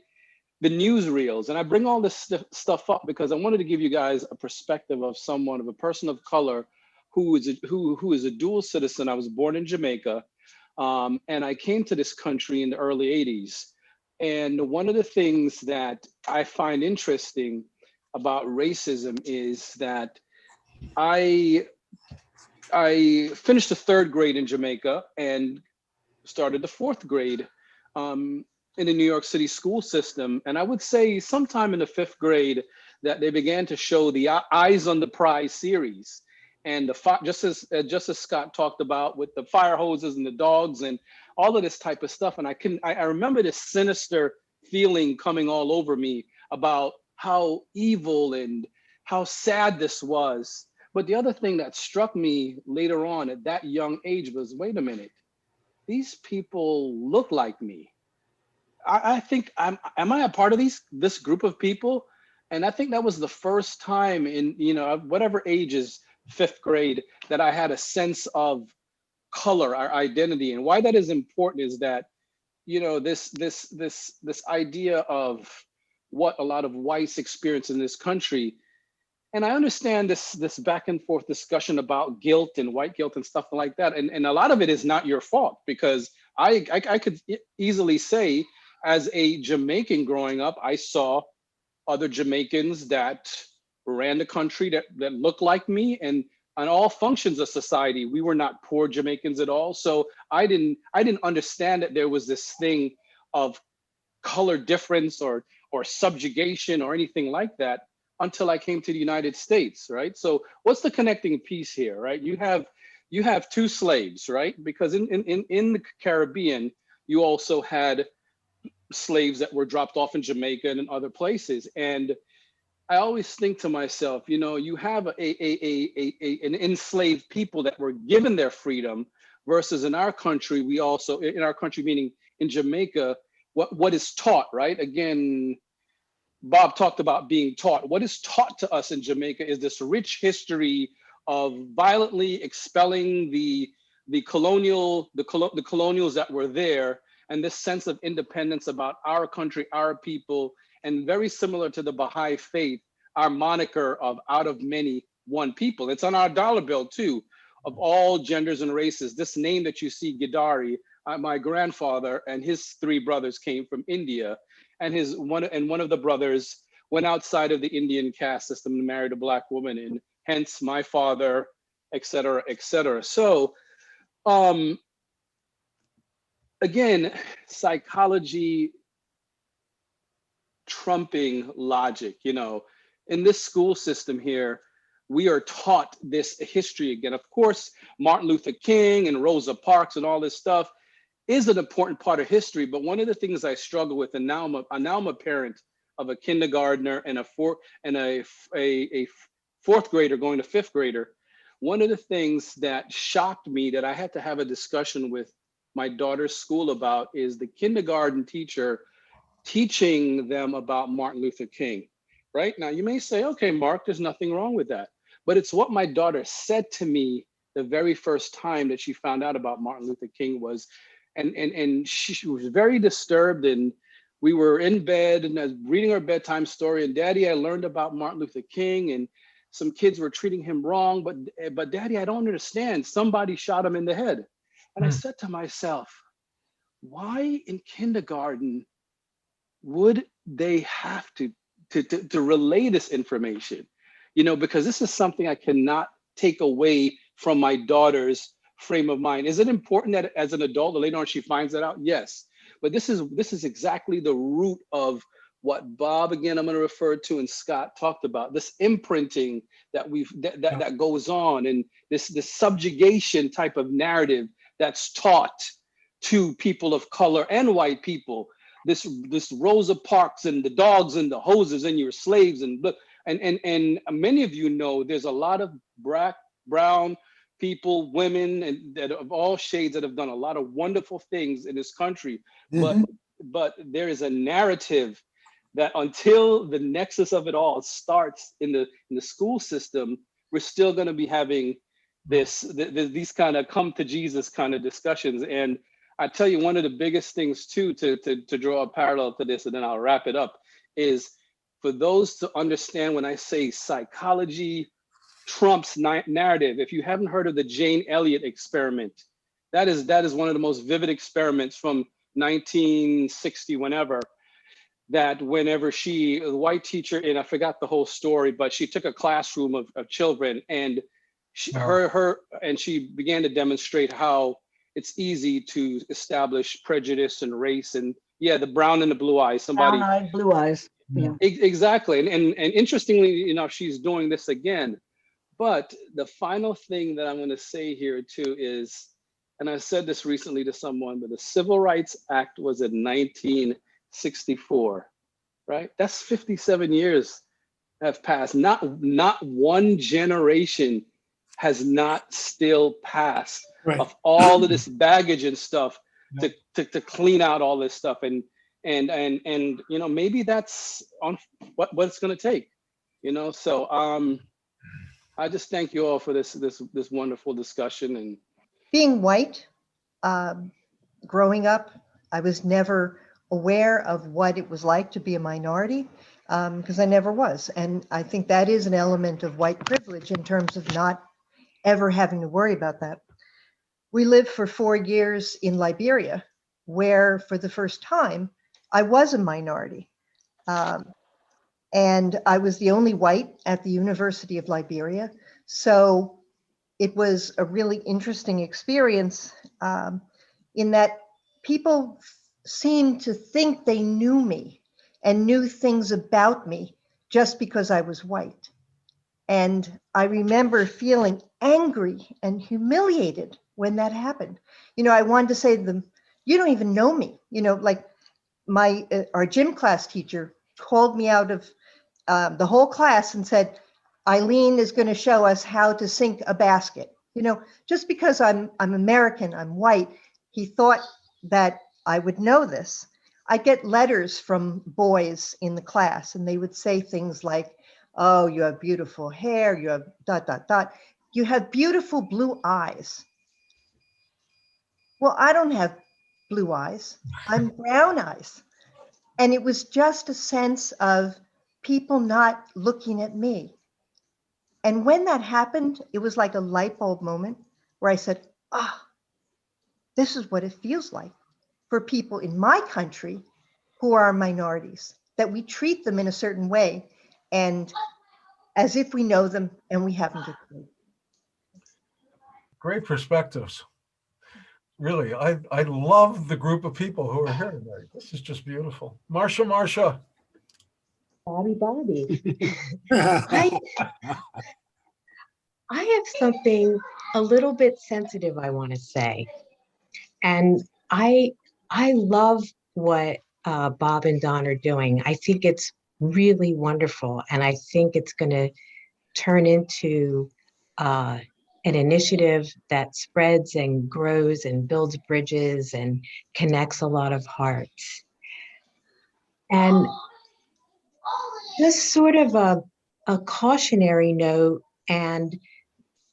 newsreels. And I bring all this stuff up because I wanted to give you guys a perspective of a person of color who is a dual citizen. I was born in Jamaica, and I came to this country in the early 80s. And one of the things that I find interesting about racism is that I finished the 3rd grade in Jamaica and started the 4th grade in the New York City school system. And I would say sometime in the 5th grade that they began to show the Eyes on the Prize series. And just as Scott talked about with the fire hoses and the dogs and all of this type of stuff. And I remember this sinister feeling coming all over me about how evil and how sad this was. But the other thing that struck me later on at that young age was, wait a minute, these people look like me. I think am I a part of this group of people? And I think that was the first time in, whatever age is 5th grade, that I had a sense of color, our identity. And why that is important is that, this idea of what a lot of whites experience in this country. And I understand this back and forth discussion about guilt and white guilt and stuff like that. And a lot of it is not your fault, because I could easily say, as a Jamaican growing up, I saw other Jamaicans that ran the country that looked like me, and on all functions of society, we were not poor Jamaicans at all. So I didn't understand that there was this thing of color difference or subjugation or anything like that until I came to the United States, right? So what's the connecting piece here, right? You have 2 slaves, right? Because in the Caribbean, you also had slaves that were dropped off in Jamaica and in other places. And I always think to myself, you have an enslaved people that were given their freedom, versus in our country, meaning in Jamaica, what is taught, right? Again, Bob talked about being taught. What is taught to us in Jamaica is this rich history of violently expelling the colonials that were there, and this sense of independence about our country, our people, and very similar to the Baha'i faith, our moniker of out of many, one people. It's on our dollar bill too, of all genders and races. This name that you see, Gidari, my grandfather and his 3 brothers came from India, and one of the brothers went outside of the Indian caste system and married a Black woman, and hence my father, et cetera, et cetera. So, again, psychology trumping logic. In this school system here, we are taught this history again. Of course, Martin Luther King and Rosa Parks and all this stuff is an important part of history. But one of the things I struggle with, and now I'm a parent of a kindergartner and a fourth grader going to 5th grader. One of the things that shocked me that I had to have a discussion with my daughter's school about is the kindergarten teacher teaching them about Martin Luther King. Right now, you may say, okay, Mark, there's nothing wrong with that. But it's what my daughter said to me the very first time that she found out about Martin Luther King was, and she was very disturbed, and we were in bed and I was reading her bedtime story, and Daddy, I learned about Martin Luther King and some kids were treating him wrong, but Daddy, I don't understand. Somebody shot him in the head. And I said to myself, why in kindergarten would they have to relay this information? Because this is something I cannot take away from my daughter's frame of mind. Is it important that as an adult, later on she finds that out? Yes. But this is exactly the root of what Bob, again, I'm going to refer to, and Scott talked about, this imprinting that goes on, and this subjugation type of narrative that's taught to people of color and white people. This Rosa Parks and the dogs and the hoses and your slaves and many of you know there's a lot of black, brown people, women, and that of all shades that have done a lot of wonderful things in this country. But there is a narrative that until the nexus of it all starts in the school system, we're still going to be having these kind of come to Jesus kind of discussions. And I tell you, one of the biggest things too, to draw a parallel to this, and then I'll wrap it up, is for those to understand when I say psychology trumps narrative. If you haven't heard of the Jane Elliott experiment, that is one of the most vivid experiments from 1960, whenever, that whenever the white teacher, and I forgot the whole story, but she took a classroom of children, and she began to demonstrate how it's easy to establish prejudice and race, and the brown and the blue eyes, Brown-eyed, blue eyes. Yeah. Exactly. And interestingly enough, she's doing this again. But the final thing that I'm going to say here too is, and I said this recently to someone, but the Civil Rights Act was in 1964, right? That's 57 years have passed. Not one generation has not still passed of all of this baggage and stuff to clean out all this stuff. And and maybe that's on what it's going to take. So I just thank you all for this wonderful discussion. And being white, growing up, I was never aware of what it was like to be a minority, because I never was. And I think that is an element of white privilege in terms of not ever having to worry about that. We lived for 4 years in Liberia, where for the first time, I was a minority. And I was the only white at the University of Liberia. So it was a really interesting experience, in that people seemed to think they knew me and knew things about me just because I was white. And I remember feeling angry and humiliated when that happened. I wanted to say to them, you don't even know me. Like our gym class teacher called me out of the whole class and said, Eileen is going to show us how to sink a basket. Just because I'm American, I'm white, he thought that I would know this. I get letters from boys in the class, and they would say things like, oh, you have beautiful hair, you have ... You have beautiful blue eyes. Well, I don't have blue eyes. I'm brown eyes. And it was just a sense of people not looking at me. And when that happened, it was like a light bulb moment where I said, this is what it feels like for people in my country who are minorities, that we treat them in a certain way and as if we know them and we haven't. Great perspectives. Really, I love the group of people who are here tonight. This is just beautiful. Marcia. Bobby. I have something a little bit sensitive I want to say. And I love what Bob and Don are doing. I think it's really wonderful. And I think it's going to turn into an initiative that spreads and grows and builds bridges and connects a lot of hearts. And just sort of a cautionary note, and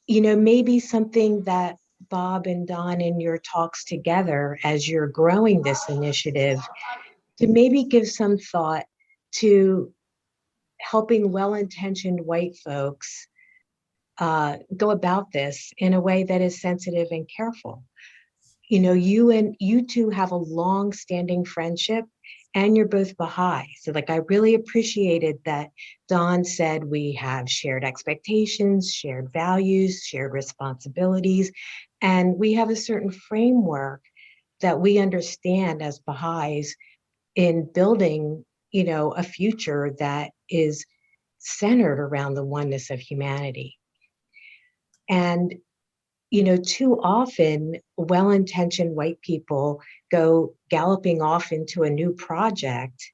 maybe something that Bob and Don in your talks together as you're growing this initiative, to maybe give some thought to helping well-intentioned white folks go about this in a way that is sensitive and careful. You two have a long-standing friendship, and you're both Baha'i. So I really appreciated that Don said we have shared expectations, shared values, shared responsibilities, and we have a certain framework that we understand as Baha'is in building, a future that is centered around the oneness of humanity. And too often, well-intentioned white people go galloping off into a new project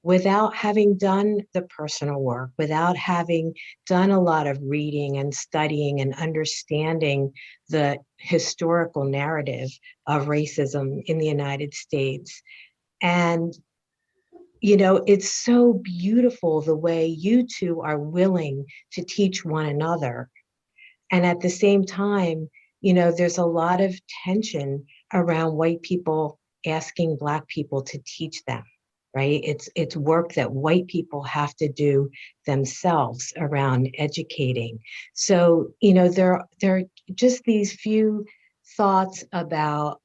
without having done the personal work, without having done a lot of reading and studying and understanding the historical narrative of racism in the United States. And, it's so beautiful the way you two are willing to teach one another. And at the same time, there's a lot of tension around white people asking Black people to teach them, right? It's work that white people have to do themselves around educating. So, there are just these few thoughts about,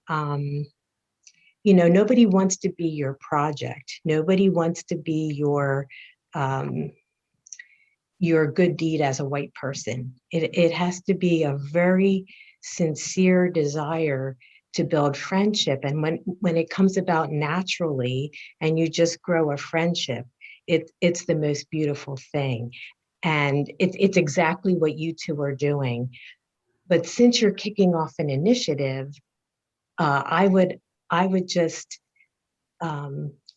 nobody wants to be your project. Nobody wants to be your good deed as a white person. It has to be a very sincere desire to build friendship. And when it comes about naturally and you just grow a friendship, it's the most beautiful thing. And it's exactly what you two are doing. But since you're kicking off an initiative, I would just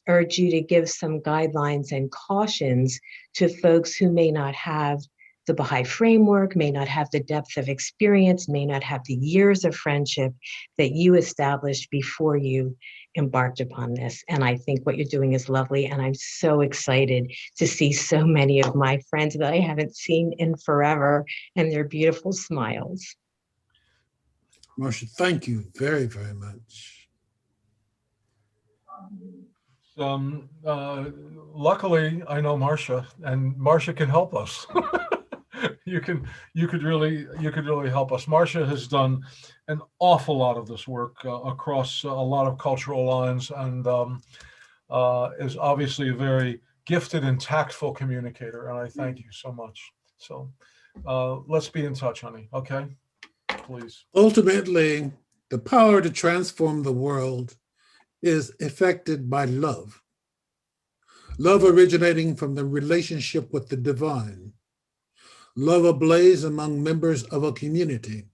urge you to give some guidelines and cautions to folks who may not have the Baha'i framework, may not have the depth of experience, may not have the years of friendship that you established before you embarked upon this. And I think what you're doing is lovely. And I'm so excited to see so many of my friends that I haven't seen in forever and their beautiful smiles. Marcia, thank you very, very much. Luckily, I know Marcia, and Marcia can help us. you could really help us. Marcia has done an awful lot of this work across a lot of cultural lines, and is obviously a very gifted and tactful communicator. And I thank you so much. So let's be in touch, honey. Okay, please. Ultimately, the power to transform the world is affected by love. Love originating from the relationship with the divine. Love ablaze among members of a community.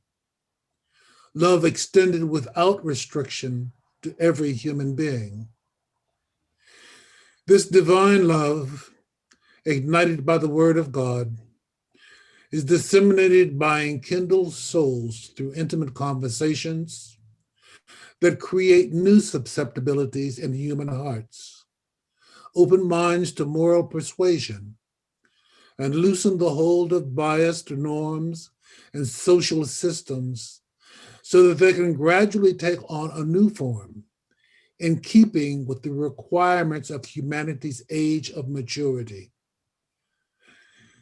Love extended without restriction to every human being. This divine love, ignited by the word of God, is disseminated by enkindled souls through intimate conversations that create new susceptibilities in human hearts, open minds to moral persuasion, and loosen the hold of biased norms and social systems so that they can gradually take on a new form in keeping with the requirements of humanity's age of maturity.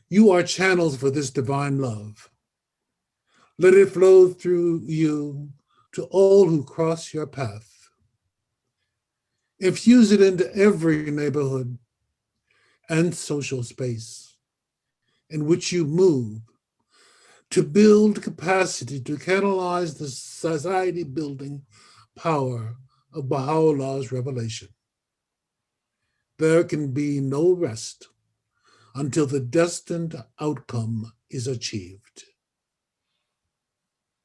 You are channels for this divine love. Let it flow through you to all who cross your path. Infuse it into every neighborhood and social space in which you move to build capacity to catalyze the society building power of Baha'u'llah's revelation. There can be no rest until the destined outcome is achieved.